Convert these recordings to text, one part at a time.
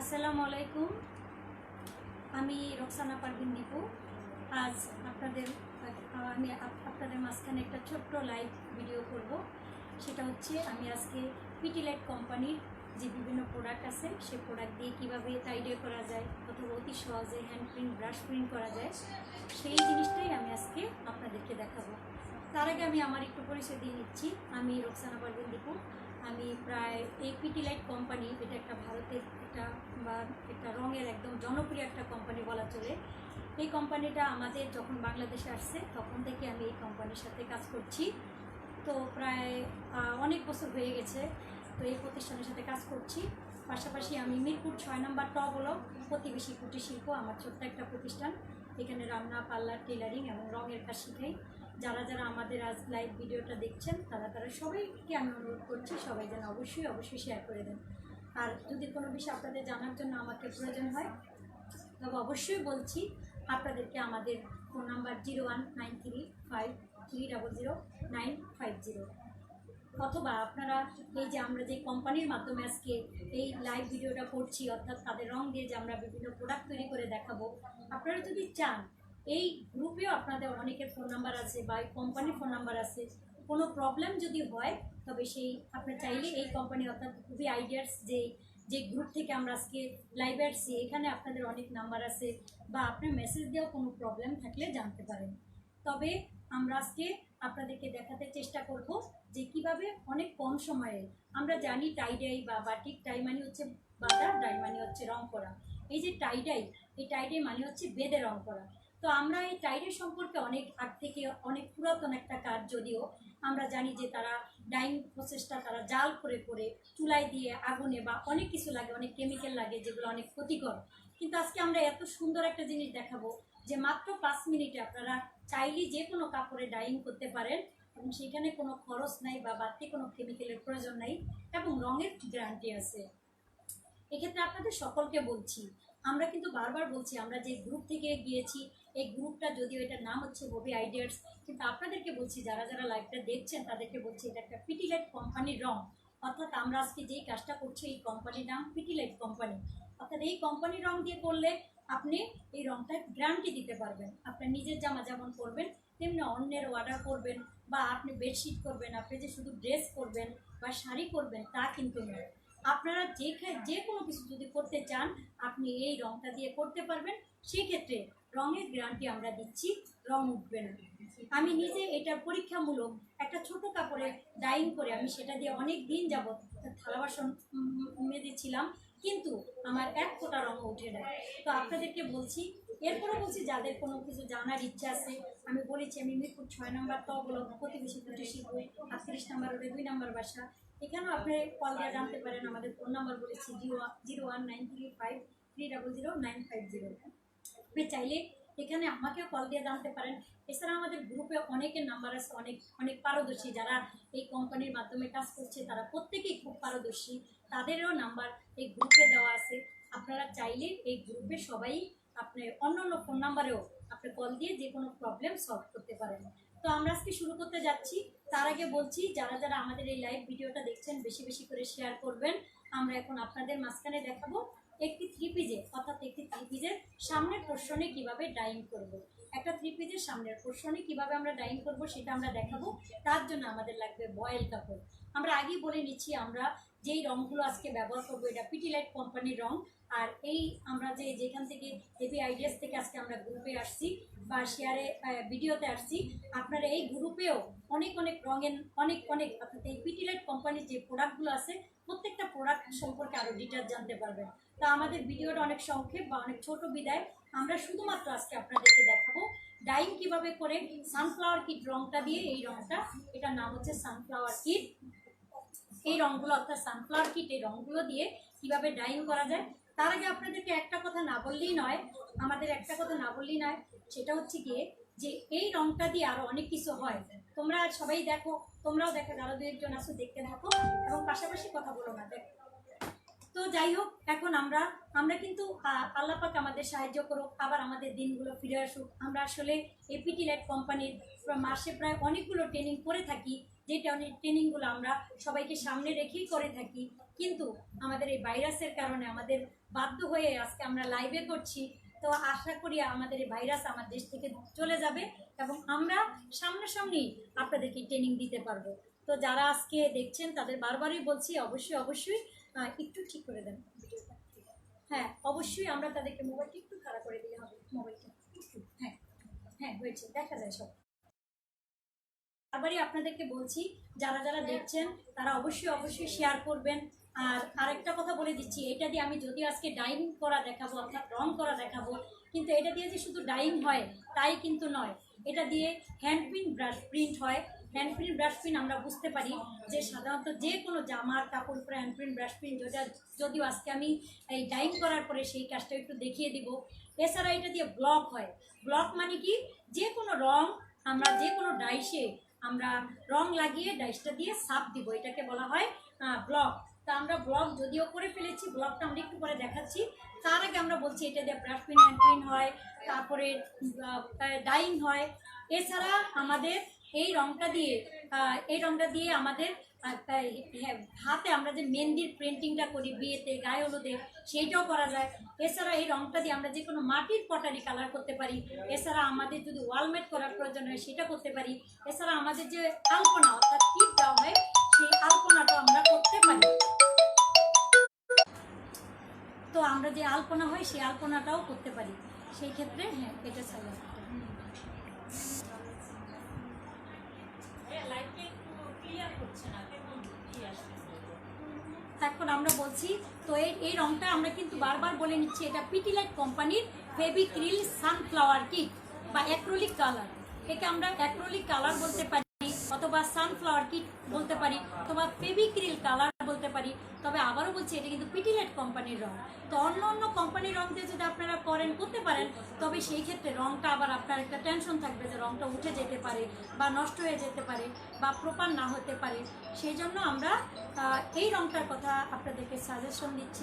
আসসালামু আলাইকুম। আমি রোকসানা পারভিন দীপু। আজ আপনাদের মাঝখানে একটা ছোট্ট লাইভ ভিডিও করব। সেটা হচ্ছে আমি আজকে পিটিলাইট কোম্পানির যে বিভিন্ন প্রোডাক্ট আছে সেই প্রোডাক্ট দিয়ে কীভাবে টাইডে করা যায় অথবা অতি সহজে হ্যান্ড প্রিন্ট ব্রাশ প্রিন্ট করা যায় সেই জিনিসটাই আমি আজকে আপনাদেরকে দেখাবো। তার আগে আমি আমার একটু পরিচয় দিয়ে নিচ্ছি। আমি রোকসানা পারভিন দীপু। আমি প্রায় এই পিটিলাইট কোম্পানি, এটা একটা ভারতের একটা রঙের একদম জনপ্রিয় একটা কোম্পানি বলা চলে। এই কোম্পানিটা আমাদের যখন বাংলাদেশে আসছে তখন থেকে আমি এই কোম্পানির সাথে কাজ করছি। তো প্রায় অনেক বছর হয়ে গেছে। তো এই প্রতিষ্ঠানের সাথে কাজ করছি। পাশাপাশি আমি মিরপুর 6 নম্বর ব্লক প্রতিবেশী কুটির শিল্প আমার ছোট্ট একটা প্রতিষ্ঠান। এখানে রান্না, পার্লার, টেলারিং এবং রঙের কাজ শিখাই। যারা যারা আমাদের আজ লাইভ ভিডিওটা দেখছেন তারা সবাইকে আমি অনুরোধ করছি সবাই যেন অবশ্যই শেয়ার করে দেন। আর যদি কোনো বিষয় আপনাদের জানার জন্য আমাকে প্রয়োজন হয় তবে অবশ্যই বলছি আপনাদেরকে আমাদের ফোন নাম্বার 019353000950, অথবা আপনারা এই যে আমরা যে কোম্পানির মাধ্যমে আজকে এই লাইভ ভিডিওটা করছি, অর্থাৎ তাদের রং দিয়ে যে আমরা বিভিন্ন প্রোডাক্ট তৈরি করে দেখাবো, আপনারা যদি চান এই গ্রুপেও আপনাদের অনেকের ফোন নাম্বার আছে বা এই কোম্পানির ফোন নাম্বার আছে। কোনো প্রবলেম যদি হয় তবে সেই আপনি চাইলে এই কোম্পানি অর্থাৎ খুবই আইডিয়াস যে গ্রুপ থেকে আমরা আজকে লাইভে আসছি, এখানে আপনাদের অনেক নাম্বার আছে বা আপনি মেসেজ দিয়েও কোনো প্রবলেম থাকলে জানতে পারেন। তবে আমরা আজকে আপনাদেরকে দেখাতে চেষ্টা করব যে কিভাবে অনেক কম সময়ে আমরা জানি টাইডাই বা বাটিক, টাই মানে হচ্ছে বাঁধা, ডাই মানে হচ্ছে রং করা। এই যে টাইডাই, এই টাইডাই মানে হচ্ছে বেঁধে রং করা। তো আমরা এই টাইডাই সম্পর্কে অনেক আগ থেকে অনেক পুরাতন একটা কাজ, যদিও আমরা জানি যে তারা ডাইং প্রসেসটা তারা জাল করে করে চুলায় দিয়ে আগুনে বা অনেক কিছু লাগে, অনেক কেমিক্যাল লাগে যেগুলো অনেক ক্ষতিকর। কিন্তু আজকে আমরা এত সুন্দর একটা জিনিস দেখাবো যে মাত্র 5 মিনিটে আপনারা চাইলেই যে কোনো কাপড়ে ডাইং করতে পারেন এবং সেখানে কোনো খরচ নাই বা বাড়তি কোনো কেমিক্যালের প্রয়োজন নাই এবং রঙের গ্যারান্টি আছে। এক্ষেত্রে আপনাদের সকলকে বলছি, আমরা কিন্তু বারবার বলছি আমরা যে গ্রুপ থেকে গিয়েছি, এই গ্রুপটা যদিও এটার নাম হচ্ছে হবি আইডিয়াস, কিন্তু আপনাদেরকে বলছি যারা যারা লাইভটা দেখছেন তাদেরকে বলছি এটা একটা পিটিলাইট কোম্পানির রং। অর্থাৎ আমরা আজকে যেই কাজটা করছি এই কোম্পানির নাম পিটিলাইট কোম্পানি। অর্থাৎ এই কোম্পানির রং দিয়ে করলে আপনি এই রংটা গ্যারান্টি দিতে পারবেন। আপনার নিজের জামা যেমন করবেন তেমনি অন্যের অর্ডার করবেন বা আপনি বেডশিট করবেন, আপনি যে শুধু ড্রেস করবেন বা শাড়ি করবেন তা কিন্তু নয়। আপনারা যে কোনো কিছু যদি করতে চান আপনি এই রংটা দিয়ে করতে পারবেন। সেক্ষেত্রে রঙের গ্যারান্টি আমরা দিচ্ছি, রং উঠবে না। আমি নিজে এটা পরীক্ষামূলক একটা ছোট কাপড়ে ডাইং করে আমি সেটা দিয়ে অনেক দিন যাবৎ থালা বাসন মেজেছিলাম, কিন্তু আমার এক ফোঁটা রঙ উঠে না। তো আপনাদেরকে বলছি, এরপরে বলছি যাদের কোনো কিছু জানার ইচ্ছা আছে, আমি বলেছি আমি মিরপুর 6 নম্বর ব্লক প্রতিবেশী কুটির শিল্প 38 নম্বর রোডে 2 নম্বর বাসা। এখানেও আপনি কল দিয়ে জানতে পারেন। আমাদের ফোন নাম্বার বলেছি 019353000950। আপনি চাইলে এখানে আমাকেও কল দিয়ে জানতে পারেন। এছাড়া আমাদের গ্রুপে অনেকের নাম্বার আছে, অনেক পারদর্শী যারা এই কোম্পানির মাধ্যমে কাজ করছে, তারা প্রত্যেকেই খুব পারদর্শী, তাদেরও নাম্বার এই গ্রুপে দেওয়া আছে। আপনারা চাইলে এই গ্রুপে সবাই আপনি অন্য ফোন নাম্বারেও আপনি কল দিয়ে যে কোনো প্রবলেম সলভ করতে পারেন। তো আমরা আজকে শুরু করতে যাচ্ছি। তার আগে বলছি যারা যারা আমাদের এই লাইভ ভিডিওটা দেখছেন বেশি করে শেয়ার করবেন। আমরা এখন আপনাদের মাঝখানে দেখাবো একটি থ্রি পিজের সামনের পোর্শনে কিভাবে ডাইং করব। একটা থ্রি পিজের সামনের পোর্শনে কিভাবে আমরা ডাইং করব সেটা আমরা দেখাবো। তার জন্য আমাদের লাগবে বয়েল কাপড়। আমরা আগেই বলে নিচ্ছি আমরা যেই রঙগুলো আজকে ব্যবহার করবো এটা পিটিলাইট কোম্পানির রং। আর এই আমরা যেখান থেকে হেভি আইডিয়াস থেকে আজকে আমরা গ্রুপে আসছি বা শেয়ারে ভিডিওতে আসছি, আপনারা এই গ্রুপেও অনেক রঙের অনেক অর্থাৎ এই পিটিলাইট কোম্পানির যে প্রোডাক্টগুলো আছে প্রত্যেকটা প্রোডাক্ট সম্পর্কে আরও ডিটেলস জানতে পারবেন। তা আমাদের ভিডিওটা অনেক সংক্ষেপ বা অনেক ছোট বিদায়, আমরা শুধুমাত্র আজকে আপনাদেরকে দেখাবো ডাইং কিভাবে করে সানফ্লাওয়ার কিট রংটা দিয়ে। এই রংটা, এটার নাম হচ্ছে সানফ্লাওয়ার কিট। এই রঙগুলো অর্থাৎ সানফ্লাওয়ার কিট, এই রঙগুলো দিয়ে কিভাবে ডাইং করা যায়। তার আগে আপনাদেরকে একটা কথা না বললেই নয়, সেটা হচ্ছে গিয়ে যে এই রংটা দিয়ে আরো অনেক কিছু হয়। তোমরা সবাই দেখো, তোমরাও দেখো, যারা দু একজন আসো দেখতে থাকো এবং পাশাপাশি কথা বলো না, দেখো। তো যাই হোক, এখন আমরা কিন্তু আল্লাহ পাক আমাদের সাহায্য করুক, আবার আমাদের দিনগুলো ফিরে আসুক। আমরা আসলে এই পিটিলাইট কোম্পানির মাসে প্রায় অনেকগুলো ট্রেনিং করে থাকি। যে ট্রেনিংগুলো আমরা সবাইকে সামনে রেখেই করে থাকি, কিন্তু আমাদের এই ভাইরাসের কারণে আমাদের বাধ্য হয়ে আজকে আমরা লাইভে করছি। তো আশা করি আমাদের এই ভাইরাস আমার দেশ থেকে চলে যাবে এবং আমরা সামনাসামনি আপনাদেরকে ট্রেনিং দিতে পারবো। তো যারা আজকে দেখছেন তাদের বারবারই বলছি, অবশ্যই একটু ঠিক করে দেন ভিডিওটা। হ্যাঁ, অবশ্যই আমরা তাদেরকে মোবাইলটা একটু খারাপ করে দিলে হবে, মোবাইলটা একটু। হ্যাঁ হ্যাঁ, হয়েছে, দেখা যায় সব। আবারই আপনাদেরকে বলছি, যারা যারা দেখছেন তারা অবশ্যই শেয়ার করবেন। আর আরেকটা কথা বলে দিচ্ছি, এটা দিয়ে আমি যদি আজকে ডাইং করা দেখাবো, অর্থাৎ রং করা দেখাবো, কিন্তু এটা দিয়ে যে শুধু ডাইং হয় তাই কিন্তু নয়। এটা দিয়ে হ্যান্ড প্রিন্ট ব্রাশ প্রিন্ট হয়। হ্যান্ড প্রিন্ট ব্রাশ প্রিন্ট আমরা বুঝতে পারি যে সাধারণত যে কোনো জামার কাপড় উপরে হ্যান্ড প্রিন্ট ব্রাশ প্রিন্ট, যদিও আজকে আমি এই ডাইং করার পরে সেই কাজটা একটু দেখিয়ে দিব। এছাড়া এটা দিয়ে ব্লক হয়। ব্লক মানে কি, যে কোনো রং আমরা যে কোনো ডাইসে আমরা রং লাগিয়ে ডাইসটা দিয়ে সাপ দিব, এটাকে বলা হয় ব্লক। তা আমরা ব্লক যদিও করে ফেলেছি, ব্লকটা আমরা একটু পরে দেখাচ্ছি। তার আগে আমরা বলছি এটা দিয়ে ব্রাশ প্রিন্ট, হ্যান্ড প্রিন্ট হয়, তারপরে ডাইং হয়। এছাড়া আমাদের এই রংটা দিয়ে আমাদের হাতে আমরা যে মেহেন্দির প্রিন্টিংটা করি বিয়েতে, গায়ে হলুদে, সেইটাও করা যায়। এছাড়া এই রংটা দিয়ে আমরা যে কোনো মাটির পটারি কালার করতে পারি। এছাড়া আমাদের যদি ওয়ালমেট করার প্রয়োজন হয় সেটা করতে পারি। এছাড়া আমাদের যে আলপনা অর্থাৎ টিপ দেওয়া হয় সেই আলপনাটাও আমরা করতে পারি। তো আমরা যে আলপনা হয় সেই আলপনাটাও করতে পারি সেই ক্ষেত্রে। হ্যাঁ, এটা চাই। এখন আমরা বলছি, তো এই রংটা আমরা কিন্তু বারবার বলে নিচ্ছি, এটা পিটিলাইট কোম্পানির ফেভিক্রিল সানফ্লাওয়ার কিট বা অ্যাক্রিলিক কালার। একে আমরা অ্যাক্রিলিক কালার বলতে পারি, অথবা সানফ্লাওয়ার কিট বলতে পারি, অথবা ফেভিক্রিল কালার বলতে পারি। তবে আবারও বলছি, এটা কিন্তু পিটিলাইট কোম্পানির রং। তো অন্য কোম্পানির রং দিয়ে যদি আপনারা করতে পারেন, তবে সেই ক্ষেত্রে রংটা আবার আপনার একটা টেনশন থাকবে যে রংটা উঠে যেতে পারে বা নষ্ট হয়ে যেতে পারে বা প্রপার না হতে পারে। সেই জন্য আমরা এই রংটার কথা আপনাদেরকে সাজেশন দিচ্ছি।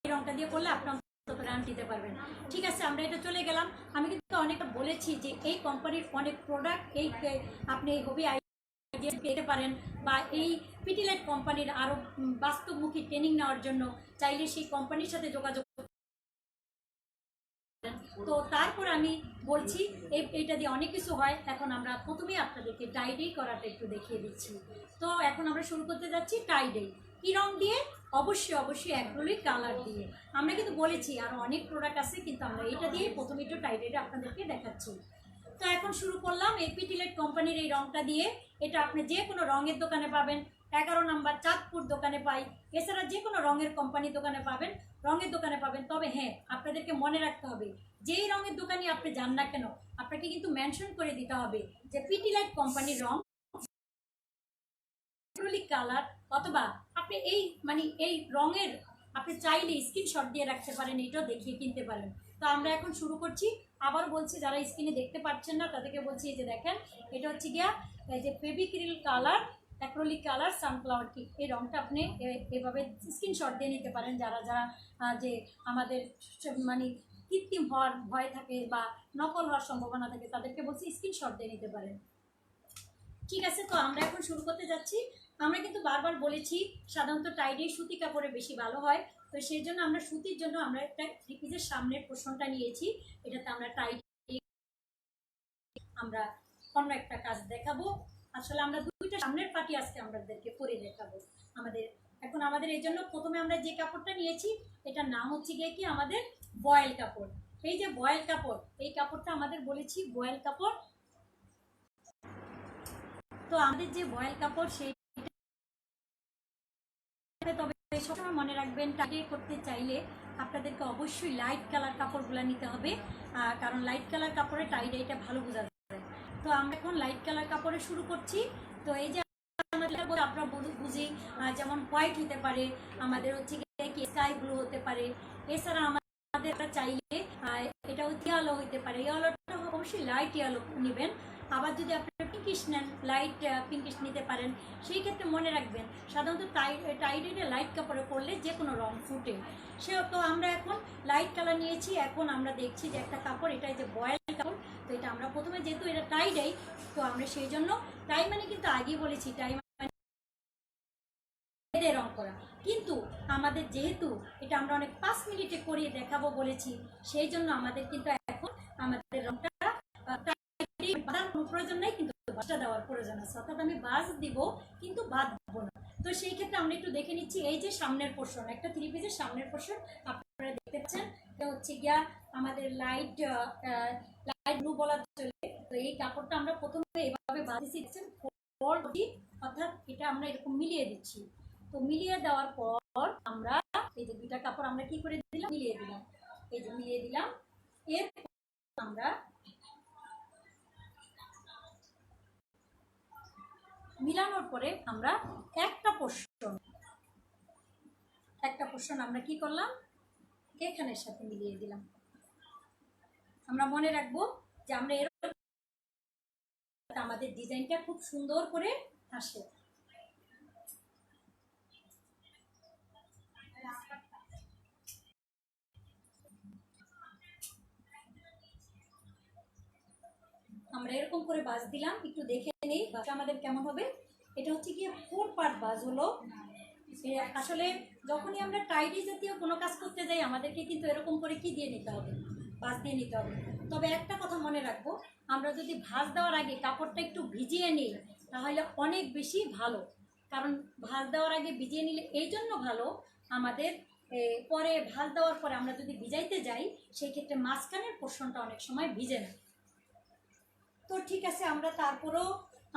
এই রংটা দিয়ে করলে আপনার দিতে পারবেন। ঠিক আছে, আমরা এটা চলে গেলাম। আমি কিন্তু অনেকটা বলেছি যে এই কোম্পানির অনেক প্রোডাক্ট আপনি হবি আইডিয়া পেতে পারেন, বা এই পিটিলাইট কোম্পানির আরো বাস্তবমুখী ট্রেনিং নেওয়ার জন্য চাইলে সেই কোম্পানির সাথে যোগাযোগ। তো তারপর আমি বলছি এইটা দিয়ে অনেক কিছু হয়। এখন আমরা প্রথমেই আপনাদেরকে টাইডে করাটা একটু দেখিয়ে দিচ্ছি। তো এখন আমরা শুরু করতে যাচ্ছি টাইডে। কি রং দিয়ে? অবশ্যই অ্যাক্রিলিক কালার দিয়ে। আমরা কিন্তু বলেছি আরও অনেক প্রোডাক্ট আছে, কিন্তু আমরা এটা দিয়ে প্রথমে একটু টাইডেটা আপনাদেরকে দেখাচ্ছি। তো এখন শুরু করলাম এই পিটিলাইট কোম্পানির এই রংটা দিয়ে। এটা আপনি যে কোনো রঙের দোকানে পাবেন, 11 নম্বর চাঁদপুর দোকানে পাই। এছাড়া যে কোনো রঙের কোম্পানির দোকানে পাবেন, তবে হ্যাঁ, আপনাদেরকে মনে রাখতে হবে, যেই রঙের দোকানে আপনি যান না কেন, আপনাকে কিন্তু মেনশন করে দিতে হবে যে পিটিলাইট কোম্পানির রং অ্যাক্রিলিক কালার, অথবা আপনি এই রঙের আপনি চাইলে স্ক্রিনশট দিয়ে রাখতে পারেন, এটাও দেখিয়ে কিনতে পারেন। তো আমরা এখন শুরু করছি। আবার বলছি, যারা স্ক্রিনে দেখতে পাচ্ছেন না তাদেরকে বলছি, এই যে দেখেন, এটা হচ্ছে গিয়া এই যে Fevicryl colour acrylic colour sunflower kit. এই রংটা আপনি এভাবে স্ক্রিনশট দিয়ে নিতে পারেন। যারা যে আমাদের কৃত্রিম হওয়ার ভয় থাকে বা নকল হওয়ার সম্ভাবনা থাকে, তাদেরকে বলছি স্ক্রিনশট দিয়ে নিতে পারেন। ঠিক আছে, তো আমরা এখন শুরু করতে যাচ্ছি। আমরা কিন্তু বারবার বলেছি সাধারণত টাইডে সুতি কাপড়ে বেশি ভালো হয়। তো সেই জন্য আমরা সুতির জন্য আমরা একটা থ্রি পিসের সামনের পোর্শনটা নিয়েছি। এটাতে আমরা আমরা অন্য একটা কাজ দেখাবো। আসলে আমরা দুইটা সামনের পাটি আজকে আমাদেরকে পরে দেখাবো। আমাদের এই জন্য প্রথমে আমরা যে কাপড়টা নিয়েছি, এটার নাম হচ্ছে গিয়ে কি আমাদের বয়েল কাপড়। এই যে বয়েল কাপড়, এই কাপড়টা আমাদের বলেছি বয়েল কাপড়। তো আমাদের যে বয়েল কাপড়, সেই তবে সবসময় মনে রাখবেন, টাইডে করতে চাইলে আপনাদেরকে অবশ্যই লাইট কালার কাপড়গুলো নিতে হবে, কারণ লাইট কালার কাপড়ে টাইডে এটা ভালো বোঝা যায়। তো আমরা এখন লাইট কালার কাপড়ে শুরু করছি। তো এই যে আপনারা বুঝি, যেমন হোয়াইট হতে পারে, আমাদের হচ্ছে কি স্কাই ব্লু হতে পারে। এছাড়া আমাদের চাইলে এটা ইয়েলো হতে পারে। ইয়েলোটা অবশ্যই লাইট ইয়েলো নেবেন। আবার যদি আপনারা পিঙ্কিশ নেন, লাইট পিঙ্কিশ নিতে পারেন। সেই ক্ষেত্রে মনে রাখবেন, সাধারণত টাইডে লাইট কাপড়ে করলে যে কোনো রং ফুটে। তো আমরা এখন লাইট কালার নিয়েছি। এখন আমরা দেখছি যে একটা কাপড়, এটা যে বয়েল কাপড়, তো এটা আমরা প্রথমে, যেহেতু এটা টাইডাই, তো আমরা সেই জন্য টাই মানে কিন্তু আগেই বলেছি টাই রং করা, কিন্তু আমাদের যেহেতু এটা আমরা অনেক 5 মিনিটে করিয়ে দেখাবো বলেছি, সেই জন্য আমাদের কিন্তু এখন আমাদের রংটা বাঁধার কোনো প্রয়োজন নেই, কিন্তু বাসটা দেওয়ার প্রয়োজন আছে, অর্থাৎ আমি বাস দিব কিন্তু বাঁধবো না। তো সেই ক্ষেত্রে আমরা একটু দেখে নিচ্ছি। এই যে সামনের পোর্শন, একটা 3 পিসের সামনের পোর্শন আপনারা দেখতে পাচ্ছেন, এটা হচ্ছে গিয়া আমাদের লাইট ব্লু বলা চলে। তো এই কাপড়টা আমরা প্রথমে এইভাবে বাঁধিয়েছি, অর্থাৎ এটা আমরা এরকম মিলিয়ে দিচ্ছি। তো মিলিয়ে দেওয়ার পর আমরা এই যে দুইটা কাপড় আমরা কি করে দিলাম, মিলিয়ে দিলাম, এই যে মিলিয়ে দিলাম। এর আমরা মিলানোর পরে আমরা একটা পোর্শন আমরা কি করলাম, এখানের সাথে মিলিয়ে দিলাম। আমরা মনে রাখবো যে আমরা এরকম আমাদের ডিজাইনটা খুব সুন্দর করে আসে। আমরা এরকম করে বাজ দিলাম, একটু দেখে নেই বাজটা আমাদের কেমন হবে। এটা হচ্ছে গিয়ে 4 পার্ট বাজ হলো। আসলে যখনই আমরা টাইডি জাতীয় কোনো কাজ করতে যাই আমাদেরকে কিন্তু এরকম করে কি দিয়ে নিতে হবে, ভাঁজ দিয়ে নিতে হবে। তবে একটা কথা মনে রাখবো, আমরা যদি ভাঁজ দেওয়ার আগে কাপড়টা একটু ভিজিয়ে নিই তাহলে অনেক বেশি ভালো। কারণ ভাঁজ দেওয়ার আগে ভিজিয়ে নিলে এই জন্য ভালো, আমাদের পরে ভাঁজ দেওয়ার পরে আমরা যদি ভিজাইতে যাই সেই ক্ষেত্রে মাঝখানের পোর্শনটা অনেক সময় ভিজে না। তো ঠিক আছে, আমরা তারপরেও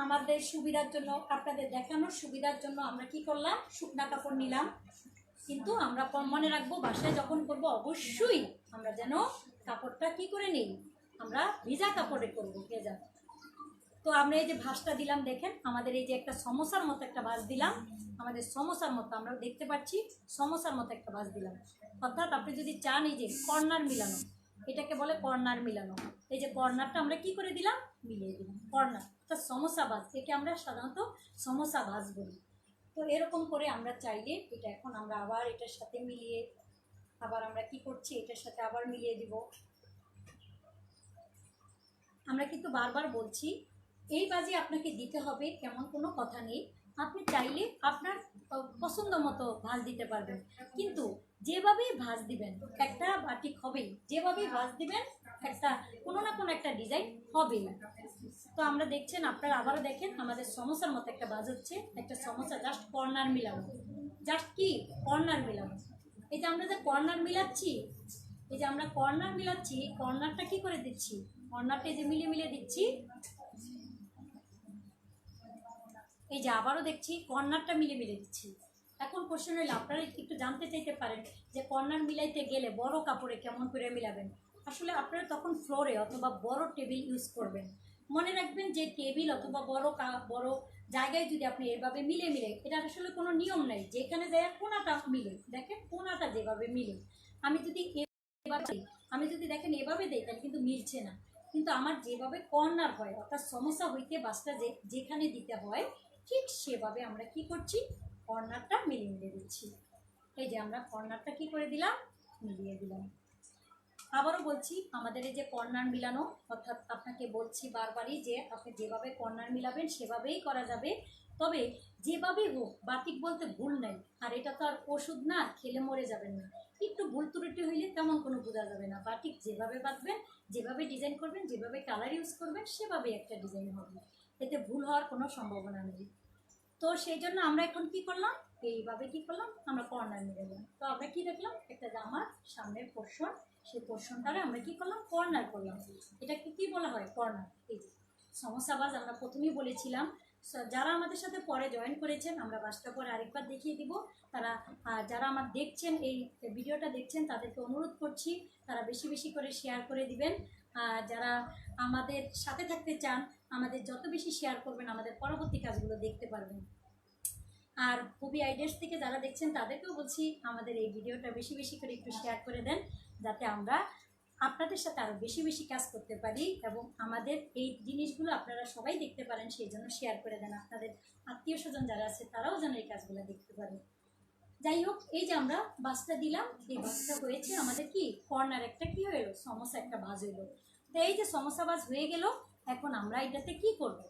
আমাদের সুবিধার জন্য, আপনাদের দেখানোর সুবিধার জন্য আমরা কি করলাম, শুকনা কাপড় নিলাম। কিন্তু আমরা মনে রাখবো বাসায় যখন করব অবশ্যই আমরা যেন কাপড়টা কি করে নিই, আমরা ভিজা কাপড়ে করবো, ভেজা। তো আমরা এই যে ভাঁজটা দিলাম, দেখেন আমাদের এই যে একটা সমোসার মতো একটা ভাঁজ দিলাম, আমাদের সমোসার মতো আমরা দেখতে পাচ্ছি সমোসার মতো একটা ভাঁজ দিলাম। অর্থাৎ আপনি যদি চান এই যে কর্নার মিলানো, এটাকে বলে কর্নার মিলানো। এই যে কর্নারটা আমরা কি করে দিলাম, মিলিয়ে দিলাম কর্নার, অর্থাৎ সমোসা ভাঁজ, একে আমরা সাধারণত সমোসা ভাঁজ বলি। তো এরকম করে আমরা চাইলে এটা এখন আমরা আবার এটার সাথে মিলিয়ে, আবার আমরা কি করছি এটার সাথে আবার মিলিয়ে দিব। আমরা কিন্তু বারবার বলছি এই বাজি আপনাকে দিতে হবে এমন কোনো কথা নেই, আপনি চাইলে আপনার পছন্দ মতো ভাঁজ দিতে পারবেন, কিন্তু যেভাবেই ভাঁজ দিবেন একটা বাটিক হবেই, যেভাবেই ভাঁজ দিবেন একটা কোনো না কোনো একটা ডিজাইন হবেই। তো আমরা দেখছেন, আপনারা আবারও দেখেন আমাদের সমোসার মতো একটা ভাঁজ হচ্ছে, একটা সমোসা জাস্ট কর্নার মিলানো, জাস্ট কি কর্নার মিলানো। এই যে আমরা যে কর্নার মিলাচ্ছি, এই যে আমরা কর্নার মিলাচ্ছি, কর্নারটা কি করে দিচ্ছি, কর্নারটা এই যে মিলিয়ে মিলিয়ে দিচ্ছি। এই যে আবারও দেখছি কর্নারটা মিলিয়ে মিলিয়ে দিচ্ছি। এখন কোশ্চেন হইলে আপনারা একটু জানতে চাইতে পারেন যে কর্নার মিলাইতে গেলে বড় কাপড়ে কেমন করে মিলাবেন। আসলে আপনারা তখন ফ্লোরে অথবা বড় টেবিল ইউজ করবেন। মনে রাখবেন যে টেবিল অথবা বড় জায়গায় যদি আপনি এভাবে মিলে মিলে, এটা আসলে কোনো নিয়ম নাই, যেখানে যায় কোনাটা মিলে, দেখেন কোনাটা যেভাবে মিলে, আমি যদি দেখেন এভাবে দেই তাহলে কিন্তু মিলছে না। কিন্তু আমার যেভাবে কর্নার হয়, অর্থাৎ সমস্যা হইতে বাসটা যেখানে দিতে হয় ঠিক সেভাবে আমরা কি করছি, কর্নারটা মিলিয়ে মিলিয়ে দিচ্ছি। এই যে আমরা কর্নারটা কি করে দিলাম, মিলিয়ে দিলাম। আবারও বলছি, আমাদের এই যে কর্নার মিলানো, অর্থাৎ আপনাকে বলছি বারবারই যে আপনি যেভাবে কর্নার মিলাবেন সেভাবেই করা যাবে। তবে যেভাবেই হোক বাটিক বলতে ভুল নাই, আর এটা তো আর ওষুধ না, খেলে মরে যাবেন না। একটু ভুল ত্রুটি হইলে তেমন কোনো বোঝা যাবে না। বাটিক যেভাবে বাঁধবেন, যেভাবে ডিজাইন করবেন, যেভাবে কালার ইউজ করবেন সেভাবেই একটা ডিজাইন হবে, এতে ভুল হওয়ার কোনো সম্ভাবনা নেই। তো সেই জন্য আমরা এখন কি করলাম, এইভাবে কি করলাম, আমরা কর্নার মিলালাম। তো আমরা কি দেখলাম, একটা জামার সামনের পোর্শন, সেই পোর্শনটারে আমরা কি করলাম, কর্নার করলাম। এটাকে কি বলা হয়, কর্নার। এই যে সমস্যা বাজ আমরা প্রথমেই বলেছিলাম, যারা আমাদের সাথে পরে জয়েন করেছেন, আমরা বাসটা পরে আরেকবার দেখিয়ে দিব। তারা যারা আমার দেখছেন, এই ভিডিওটা দেখছেন, তাদেরকে অনুরোধ করছি তারা বেশি বেশি করে শেয়ার করে দিবেন। যারা আমাদের সাথে থাকতে চান, আমাদের যত বেশি শেয়ার করবেন আমাদের পরবর্তী কাজগুলো দেখতে পারবেন। আর হবি আইডিয়াস থেকে যারা দেখছেন তাদেরকেও বলছি আমাদের এই ভিডিওটা বেশি বেশি করে একটু শেয়ার করে দেন, যাতে আমরা আপনাদের সাথে আরও বেশি বেশি কাজ করতে পারি এবং আমাদের এই জিনিসগুলো আপনারা সবাই দেখতে পারেন, সেই জন্য শেয়ার করে দেন। আপনাদের আত্মীয় স্বজন যারা আছে তারাও যেন এই কাজগুলো দেখতে পারে। যাই হোক, এই যে আমরা বাসটা দিলাম, এই বাসটা হয়েছে আমাদের কি কর্নার একটা কি হয়ে সমস্যা একটা ভাজ হইলো। তো এই যে সমস্যা ভাজ হয়ে গেল, এখন আমরা এটাতে কি করব,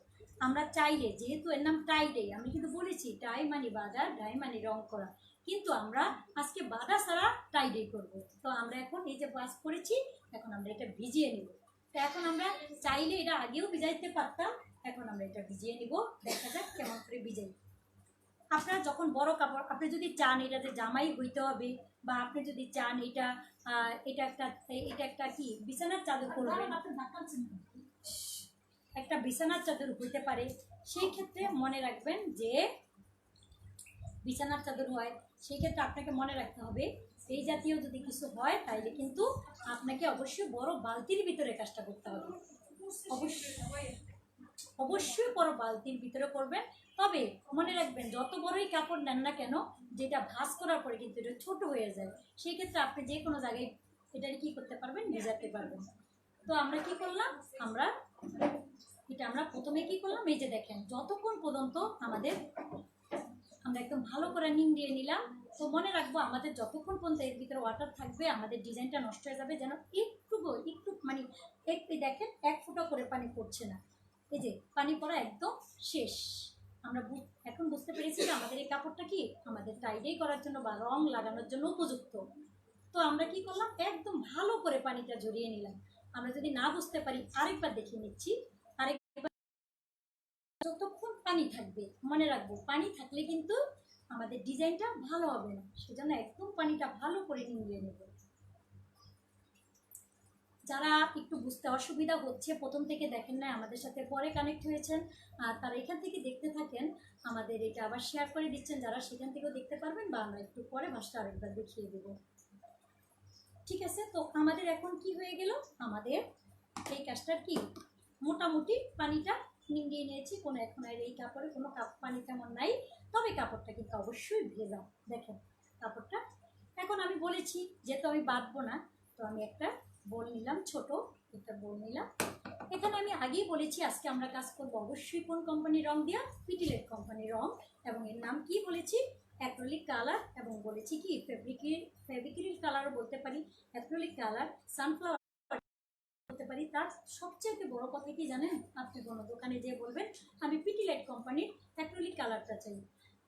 আমরা চাইলে, যেহেতু এর নাম টাইডে, আমি কিন্তু বলেছি টাই মানে বাঁধা, ডাই মানে রং করা, কিন্তু আমরা আজকে বাঁধা ছাড়া টাইডে করব। তো আমরা এখন এই যে বাস করেছি, এখন আমরা এটা ভিজিয়ে নেব। তো এখন আমরা চাইলে এটা আগেও ভিজাইতে পারতাম, এখন আমরা এটা ভিজিয়ে নিব। দেখা যাক কেমন করে ভিজাই। আপনারা যখন বড় কাপড়, আপনি যদি চান এটাতে জামাই হইতে হবে, বা আপনি যদি চান এটা একটা কি বিছানার চাদর করবেন, একটা বিছানার চাদর হইতে পারে, সেই ক্ষেত্রে মনে রাখবেন যে বিছানার চাদর হয়, সেই ক্ষেত্রে আপনাকে মনে রাখতে হবে এই জাতীয় যদি কিছু হয় তাইলে কিন্তু আপনাকে অবশ্যই বড় বালতির ভিতরে কাজটা করতে হবে। অবশ্যই বড় বালতির ভিতরে করবেন। তবে মনে রাখবেন যত বড়ই কাপড় নেন না কেন, যেটা ভাঁজ করার পরে কিন্তু এটা ছোট হয়ে যায়, সেই ক্ষেত্রে আপনি যে কোনো জায়গায় এটা কি করতে পারবেন, ভিজাতে পারবেন। তো আমরা কি করলাম, আমরা প্রথমে কি করলাম, এই যে দেখেন যতক্ষণ পর্যন্ত আমরা একদম ভালো করে নিংড়িয়ে নিলাম। তো মনে রাখবো আমাদের যতক্ষণ পর্যন্ত এর ভিতরে ওয়াটার থাকবে আমাদের ডিজাইনটা নষ্ট হয়ে যাবে, যেন একটু মানে দেখেন 1 ফোঁটা করে পানি পড়ছে না, এই যে পানি পড়া একদম শেষ। আমরা এখন বুঝতে পেরেছি যে আমাদের এই কাপড়টা কি আমাদের টাইডাই করার জন্য বা রং লাগানোর জন্য উপযুক্ত। তো আমরা কি করলাম, একদম ভালো করে পানিটা ঝরিয়ে নিলাম। আমরা যদি না বুঝতে পারি আরেকবার দেখিয়ে নিচ্ছি। যতক্ষণ পানি থাকবে, মনে রাখবো পানি থাকলে কিন্তু আমাদের ডিজাইনটা ভালো হবে না, সেজন্য একদম পানিটা ভালো করে নিয়ে নেব। যারা একটু বুঝতে অসুবিধা হচ্ছে, প্রথম থেকে দেখেন না, আমাদের সাথে পরে কানেক্ট হয়েছেন, আর তারা এখান থেকে দেখতে থাকেন, আমাদের এটা আবার শেয়ার করে দিচ্ছেন, যারা সেখান থেকেও দেখতে পারবেন, বা আমরা একটু পরে ভাষটা আরেকবার দেখিয়ে দেব। ঠিক আছে, তো আমাদের এখন কি হয়ে গেল, আমাদের এই কাজটার কি মোটামুটি পানিটা নিংড়িয়ে নিয়েছি। এখন আর এই কাপড়ে কোনো পানি তেমন নাই, তবে কাপড়টা কিন্তু অবশ্যই ভেজা। দেখেন কাপড়টা, এখন আমি বলেছি যেহেতু আমি বাঁধবো না, তো আমি একটা বোল নিলাম, ছোট একটা বোল নিলাম। এখানে আমি আগেই বলেছি আজকে আমরা কাজ করবো অবশ্যই কোন কোম্পানির রং দিয়া, পিটিলেট কোম্পানির রং, এবং এর নাম কি বলেছি, অ্যাক্রিলিক কালার, এবং বলেছি কি ফেব্রিক্রিল কালারও বলতে পারি, অ্যাক্রিলিক কালার, সানফ্লাওয়ার বলতে পারি। তার সবচেয়ে বড় কথা কি জানেন, আপনি কোনো দোকানে যেয়ে বলবেন আমি পিটিলাইট কোম্পানির অ্যাক্রিলিক কালারটা চাই,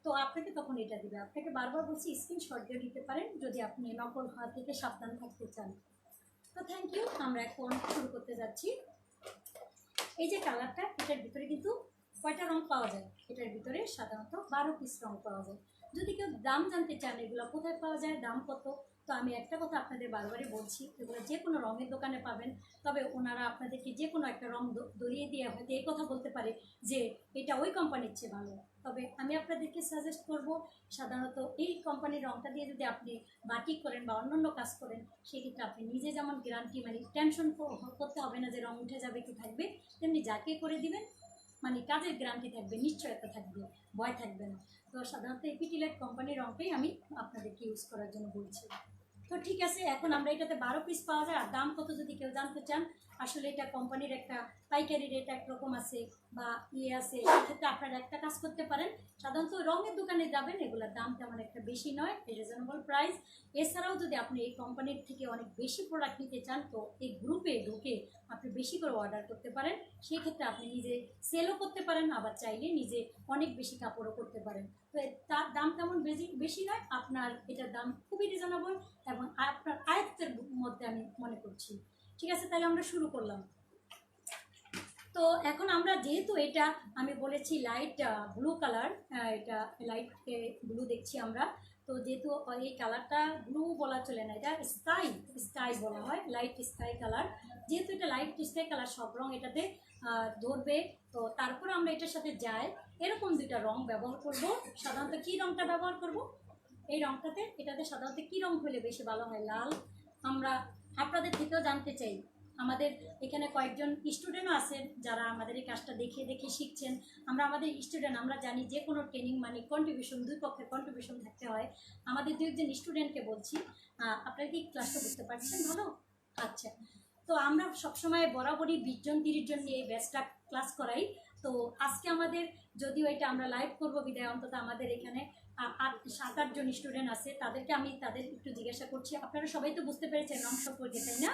তো আপনাকে তখন এটা দিবে। আপনাকে বারবার বলছি স্ক্রিনশট দিয়ে দিতে পারেন যদি আপনি নকল হওয়া থেকে সাবধান থাকতে চান। তো থ্যাংক ইউ, আমরা এখন শুরু করতে যাচ্ছি। এই যে কালারটা, এটার ভিতরে কিন্তু কয়টা রং পাওয়া যায়, এটার ভিতরে সাধারণত 12 পিস রং পাওয়া যায়। যদি কেউ দাম জানতে চান এগুলো কোথায় পাওয়া যায়, দাম কত, তো আমি একটা কথা আপনাদের বারবারই বলছি, এগুলো যে কোনো রঙের দোকানে পাবেন। তবে ওনারা আপনাদেরকে যে কোনো একটা রং ধরিয়ে দিয়ে হয়তো এই কথা বলতে পারে যে এটা ওই কোম্পানির চেয়ে ভালো। তবে আমি আপনাদেরকে সাজেস্ট করব, সাধারণত এই কোম্পানির রংটা দিয়ে যদি আপনি বাটিক করেন বা অন্যান্য কাজ করেন, সেক্ষেত্রে আপনি নিজে যেমন গ্যারান্টি, মানে টেনশন করতে হবে না যে রং উঠে যাবে কি থাকবে, তেমনি যাকে করে দিবেন মানে কাজের গ্যারান্টি থাকবে, নিশ্চয়তা থাকবে, ভয় থাকবে না। তো সাধারণত এই পিটিলাইট কোম্পানির রংটাই আমি আপনাদেরকে ইউজ করার জন্য বলছি। তো ঠিক আছে, এখন আমরা এটাতে 12 পিস পাওয়া যায়। আর দাম কত যদি কেউ জানতে চান, আসলে এটা কোম্পানির একটা পাইকারি রেট একরকম আছে বা আছে, সেক্ষেত্রে আপনারা একটা কাজ করতে পারেন, সাধারণত রঙের দোকানে যাবেন, এগুলোর দাম তেমন একটা বেশি নয়, রিজনেবল প্রাইস। এছাড়াও যদি আপনি এই কোম্পানির থেকে অনেক বেশি প্রোডাক্ট নিতে চান, তো এই গ্রুপে ঢুকে আপনি বেশি করে অর্ডার করতে পারেন, সেই ক্ষেত্রে আপনি নিজে সেলও করতে পারেন, আবার চাইলে নিজে অনেক বেশি কাপড়ও করতে পারেন। তো তার দাম তেমন বেশি নয়, আপনার এটার দাম খুবই রিজনেবল এবং আপনার আয়ত্তের মধ্যে আমি মনে করছি। ঠিক আছে, তাহলে আমরা শুরু করলাম। তো এখন আমরা যেহেতু এটা আমি বলেছি লাইট ব্লু কালার, এটা লাইট ব্লু দেখছি আমরা, তো যেহেতু এই কালারটা ব্লু বলা চলে না, এটা স্কাই বলা হয়, লাইট স্কাই কালার। যেহেতু এটা লাইট স্কাই কালার, সব রং এটাতে ধরবে। তো তারপর আমরা এটার সাথে যাই এরকম দুইটা রং ব্যবহার করব। সাধারণত কি রংটা ব্যবহার করব, এই রংটাতে, এটাতে সাধারণত কি রং হলে বেশি ভালো হয়, লাল। আমরা আপনাদের থেকেও জানতে চাই, আমাদের এখানে কয়েকজন স্টুডেন্টও আছেন যারা আমাদের এই কাজটা দেখে দেখে শিখছেন। আমাদের স্টুডেন্ট, আমরা জানি যে কোনো ট্রেনিং মানে কন্ট্রিবিউশন, দুই পক্ষের কন্ট্রিবিউশন থাকতে হয়। আমাদের দু একজন স্টুডেন্টকে বলছি, আপনারা কি ক্লাসটা বুঝতে পারছেন ভালো? আচ্ছা, তো আমরা সবসময় বরাবরই 20 জন 30 জন নিয়ে ব্যাচটা ক্লাস করাই। তো আজকে আমাদের যদিও এটা আমরা লাইভ করবো বিদায়, অন্তত আমাদের এখানে 7-8 জন স্টুডেন্ট আছে, তাদেরকে আমি তাদের একটু জিজ্ঞাসা করছি। আপনারা সবাই তো বুঝতে পেরেছেন রং সম্পর্কে, তাই না?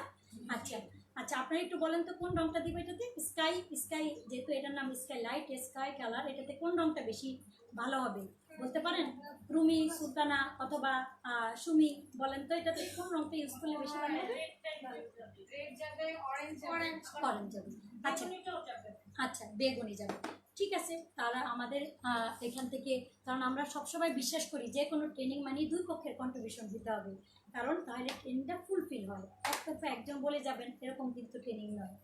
আচ্ছা, আচ্ছা, আপনারা একটু বলেন তো কোন রংটা দিব এটাতে? স্কাই স্কাই, যেহেতু এটার নাম স্কাই লাইট স্কাই কালার, এটাতে কোন রংটা বেশি ভালো হবে বলতে পারেন? রুমি, সুলতানা অথবা সুমি, বলেন তো এটাতে কোন রংটা ইউজ করলে বেশি ভালো হবে? অরেঞ্জ যাবে। আচ্ছা আচ্ছা, বেগুনি যাবে। ঠিক আছে, তারা আমাদের এখান থেকে, কারণ আমরা সবসময় বিশ্বাস করি যে কোনো ট্রেনিং মানে দুই পক্ষের কন্ট্রিবিউশন দিতে হবে, কারণ তাহলে ট্রেনিংটা ফুলফিল হয়। একতরফা একজন বলে যাবেন এরকম কিন্তু ট্রেনিং নয়।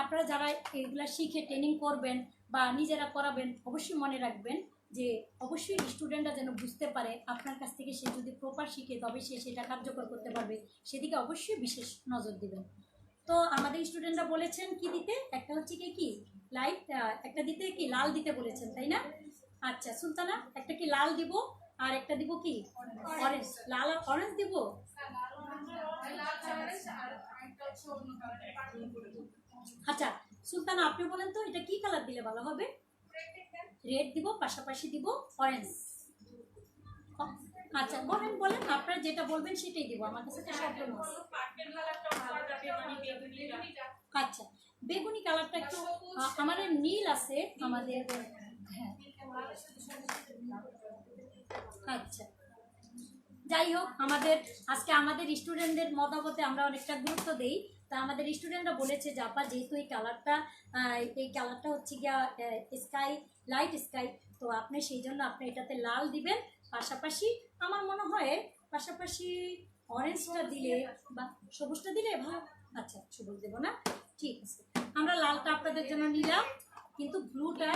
আপনারা যারা এগুলা শিখে ট্রেনিং করবেন বা নিজেরা করাবেন, অবশ্যই মনে রাখবেন যে অবশ্যই স্টুডেন্টরা যেন বুঝতে পারে আপনার কাছ থেকে সে যদি প্রপার শিখে তবে সে সেটা কার্যকর করতে পারবে, সেদিকে অবশ্যই বিশেষ নজর দিবেন। তো আমাদের স্টুডেন্টরা বলেছেন কি দিতে, একটা হচ্ছে কি লাইট, একটা দিতে কি লাল দিতে বলেছেন, তাই না? আচ্ছা সুলতানা, একটা কি লাল দিব আর একটা দিব কি অরেঞ্জ, লাল আর অরেঞ্জ দিব। আচ্ছা সুলতানা, আপনি বলেন তো এটা কি কালার দিলে ভালো হবে? রেড দিব, পাশাপাশি দিব অরেঞ্জ। আচ্ছা বলেন বলেন, আপনারা যেটা বলবেন সেটাই দিব, আমার কাছে তো সব রকম আছে। আচ্ছা, বেগুনি কালারটা একটু আমাদের নীল আছে আমাদের, হ্যাঁ আচ্ছা যাই হোক, আমাদের আজকে আমাদের স্টুডেন্টদের মতামতে আমরা অনেকটা গুরুত্ব দেই। তা আমাদের স্টুডেন্টরা বলেছে যে আপা যেহেতু এই কালারটা হচ্ছে গিয়া স্কাই লাইট স্কাই, তো আপনি সেই জন্য আপনি এটাতে লাল দিবেন, পাশাপাশি আমার মনে হয় পাশাপাশি অরেঞ্জটা দিলে বা সবুজটা দিলে ভালো। আচ্ছা সবুজ দেবো না, ঠিক আছে, আমরা লালটা আপনাদের জন্য নিলাম, কিন্তু ব্লুটা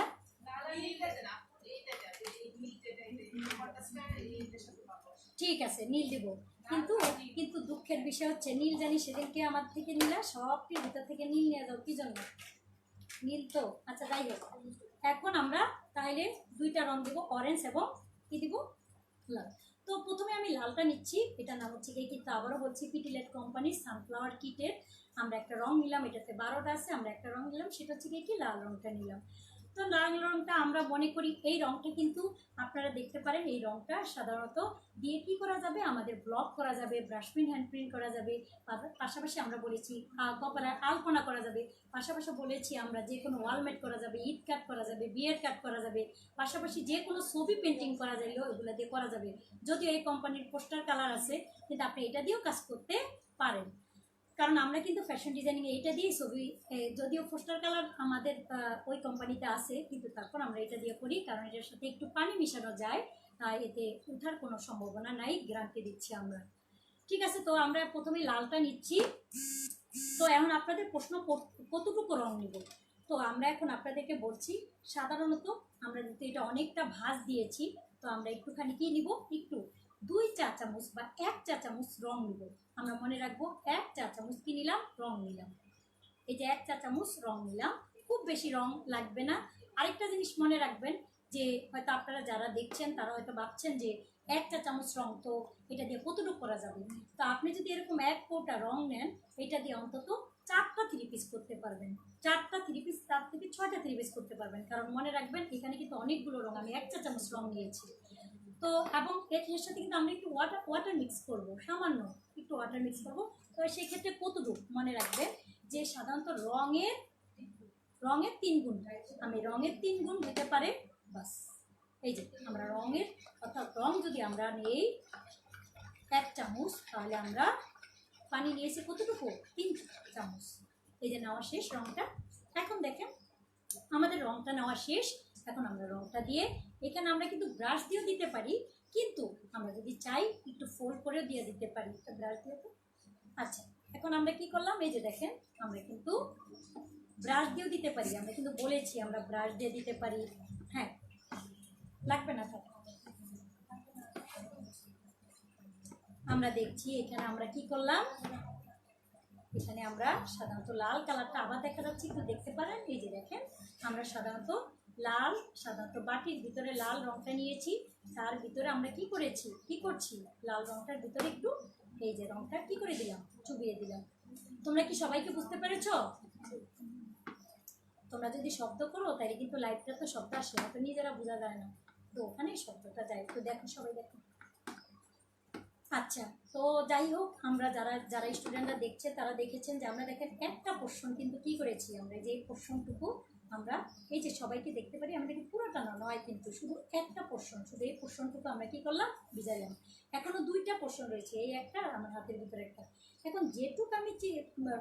ঠিক আছে নীল দিব। কিন্তু কিন্তু দুঃখের বিষয় হচ্ছে নীল জানি সেদিনকে আমার থেকে নিলা সবটির ভিতর থেকে নীল নিয়ে যাও কি জন্য? নীল তো আচ্ছা যাই হোক, এখন আমরা তাহলে দুইটা রং দেবো, অরেঞ্জ এবং কি দিব লাল। তো প্রথমে আমি লালটা নিচ্ছি, এটার নাম হচ্ছে গিয়ে, কিন্তু আবারও বলছি পিটিলেট কোম্পানির সানফ্লাওয়ার কিটের আমরা একটা রং নিলাম, এটাতে 12টা আছে, আমরা একটা রং নিলাম, সেটা হচ্ছে গিয়ে কি লাল রংটা নিলাম। তো লাল রংটা আমরা মনে করি এই রংটা কিন্তু আপনারা দেখতে পারেন, এই রংটা সাধারণত দিয়ে কি করা যাবে, আমাদের ব্লক করা যাবে, ব্রাশ পেন হ্যান্ড প্রিন্ট করা যাবে, পাশাপাশি আমরা বলেছি কপালে আলপনা করা যাবে, পাশাপাশি বলেছি আমরা যে কোনো ওয়ালমেট করা যাবে, ইট কাট করা যাবে, বিয়ের কাট করা যাবে, পাশাপাশি যে কোনো ছবি পেন্টিং করা যাবে, ওইগুলো দিয়ে করা যাবে। যদিও এই কোম্পানির পোস্টার কালার আছে, কিন্তু আপনি এটা দিয়েও কাজ করতে পারেন, কারণ আমরা কিন্তু ফ্যাশন ডিজাইনিং এইটা দিয়েই ছবি, যদিও পোস্টার কালার আমাদের ওই কোম্পানিতে আছে, কিন্তু তারপর আমরা এটা দিয়ে করি, কারণ এটার সাথে একটু পানি মিশানো যায়, এতে উঠার কোনো সম্ভাবনা নাই, গ্যারান্টি দিচ্ছি আমরা। ঠিক আছে, তো আমরা প্রথমে লালটা নিচ্ছি। তো এখন আপনাদের প্রশ্ন কতটুকু রং নিব, তো আমরা এখন আপনাদেরকে বলছি, সাধারণত আমরা যেহেতু এটা অনেকটা ভাঁজ দিয়েছি, তো আমরা একটুখানি কি নিব, একটু 2 চা চামচ বা 1 চা চামচ রং নিব। আমরা মনে রাখবো 1 চা চামচ কি নিলাম, রং নিলাম। এই যে 1 চা চামচ রং নিলাম, খুব বেশি রং লাগবে না। আরেকটা জিনিস মনে রাখবেন যে হয়তো আপনারা যারা দেখছেন তারা হয়তো ভাবছেন যে 1 চা চামচ রং তো এটা দিয়ে কতটুকু করা যাবে। তো আপনি যদি এরকম 1 কৌটা রং নেন, এটা দিয়ে অন্তত 4টা 3 পিস করতে পারবেন, 4টা 3 পিস, 4 থেকে 6টা 3 পিস করতে পারবেন। কারণ মনে রাখবেন এখানে কিন্তু অনেকগুলো রং, আমি 1 চা চামচ রং নিয়েছি। তো এবং এর সাথে কিন্তু আমরা একটু ওয়াটার মিক্স করব, সামান্য একটু ওয়াটার মিক্স করব। তো সেই ক্ষেত্রে কতটুকু মনে রাখবেন যে সাধারণত রঙের 3 গুণ, আমি রঙের 3 গুণ হতে পারে বাস। এই যে আমরা রঙের, অর্থাৎ রং যদি আমরা নেই 1 চামচ, তাহলে আমরা পানি নিয়েছি কতটুকু, 3 চামচ। এই যে নেওয়া শেষ রংটা। এখন দেখেন আমাদের রংটা নেওয়া শেষ, এখন আমরা রংটা দিয়ে এখানে আমরা কিন্তু ব্রাশ দিয়েও দিতে পারি, কিন্তু আমরা যদি চাই একটু ফোল্ড করেও দিয়ে দিতে পারি ব্রাশ দিয়ে। তো আচ্ছা, এখন আমরা কি করলাম, এই যে দেখেন আমরা কিন্তু ব্রাশ দিয়েও দিতে পারি, আমরা কিন্তু বলেছি আমরা ব্রাশ দিয়ে দিতে পারি। হ্যাঁ লাগবে না, থাক আমরা দেখছি এখানে আমরা কি করলাম, এখানে আমরা সাধারণত লাল কালারটা আবার দেখা যাচ্ছে, একটু দেখতে পারেন, এই যে দেখেন আমরা সাধারণত বাটির ভিতরে লাল রংটা নিয়েছি, তার ভিতরে আমরা কি করছি লাল রংটার ভিতরে একটু এই যে রংটা কি করে দিলাম, চুবিয়ে দিলাম। তোমরা কি সবাইকে বুঝতে পেরেছ? তোমরা যদি শব্দ করো তাহলে কিন্তু লাইভটা তো শব্দ আসে না, তো নিজেরা বোঝা যায় না, তো ওখানে শব্দটা যায়। তো দেখো সবাই দেখো। আচ্ছা তো যাই হোক, আমরা যারা যারা স্টুডেন্টরা দেখছে তারা দেখেছেন যে আমরা দেখেন একটা পোর্শন কিন্তু কি করেছি, আমরা যে পোর্শনটুকু আমরা এই যে সবাইকে দেখতে পারি, আমরা কিন্তু পুরোটা নয়, কিন্তু শুধু একটা পোর্শন, শুধু এই পোর্শনটুকু আমরা কি করলাম, ভিজাইলাম। এখনো দুইটা পোর্শন রয়েছে, এই একটা আর আমার হাতের ভিতরে একটা। এখন যেটুকু আমি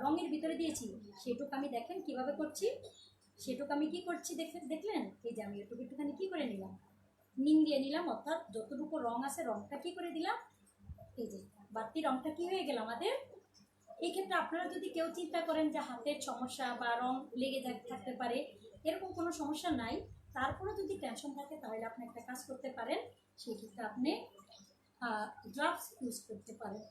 রঙের ভিতরে দিয়েছি সেটুকু আমি দেখেন কিভাবে করছি, সেটুকু আমি কি করছি দেখলেন, এই যে আমি একটুখানি কি করে নিলাম, নিংড়িয়ে নিলাম, অর্থাৎ যতটুকু রং আছে রংটা কি করে দিলাম, এই যে বাড়তি রংটা কি হয়ে গেল আমাদের। এই ক্ষেত্রে আপনারা যদি কেউ চিন্তা করেন যে হাতের সমস্যা বা রং লেগে থাকতে পারে, এরকম কোনো সমস্যা নাই। তারপরে যদি টেনশন থাকে তাহলে আপনি একটা কাজ করতে পারেন, সেক্ষেত্রে আপনি গ্লাভস ইউজ করতে পারেন।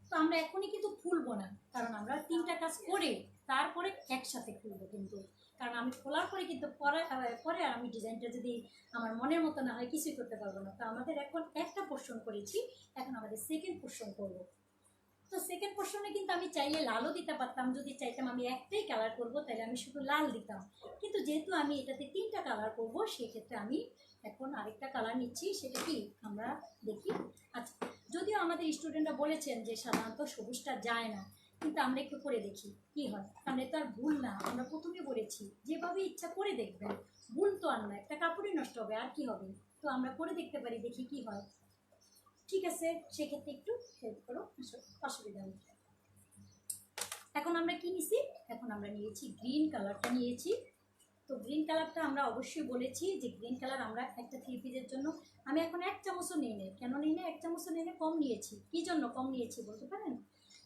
তো আমরা এখনই কিন্তু খুলবো না, কারণ আমরা তিনটা কাজ করে তারপরে একসাথে খুলবো কিন্তু, কারণ আমি খোলার পরে কিন্তু পরে আমি ডিজাইনটা যদি আমার মনের মতো না হয় কিছুই করতে পারবো না। তো আমাদের এখন একটা পোর্শন করেছি, এখন আমাদের সেকেন্ড পোর্শন করবো। তো সেকেন্ড পোর্শনে কিন্তু আমি চাইলে লালও দিতে পারতাম, যদি চাইতাম আমি একটাই কালার করবো তাহলে আমি শুধু লাল দিতাম, কিন্তু যেহেতু আমি এটাতে তিনটা কালার করবো সেক্ষেত্রে আমি এখন আরেকটা কালার নিচ্ছি। সেটা কি আমরা দেখি। আচ্ছা, যদিও আমাদের স্টুডেন্টরা বলেছেন যে সাধারণত সবুজটা যায় না, কিন্তু আমরা একটু করে দেখি কি হয়, কারণ এটা আর ভুল না। আমরা প্রথমে বলেছি যেভাবে ইচ্ছা করে দেখবেন, ভুল তো আর না, একটা কাপড়ই নষ্ট হবে আর কি হবে। তো আমরা করে দেখতে পারি, দেখি কি হয়। ঠিক আছে, সেক্ষেত্রে একটু হেল্প করো, অসুবিধা নেই। এখন আমরা কি নিছি, এখন আমরা নিয়েছি গ্রিন কালারটা নিয়েছি। তো গ্রিন কালারটা আমরা অবশ্যই বলেছি যে গ্রিন কালার আমরা একটা থ্রি পিসের জন্য আমি এখন 1 চামচও নিই না। কেন নিই না? 1 চামচও নিই না, কম নিয়েছি। কি জন্য কম নিয়েছি বলতে পারেন?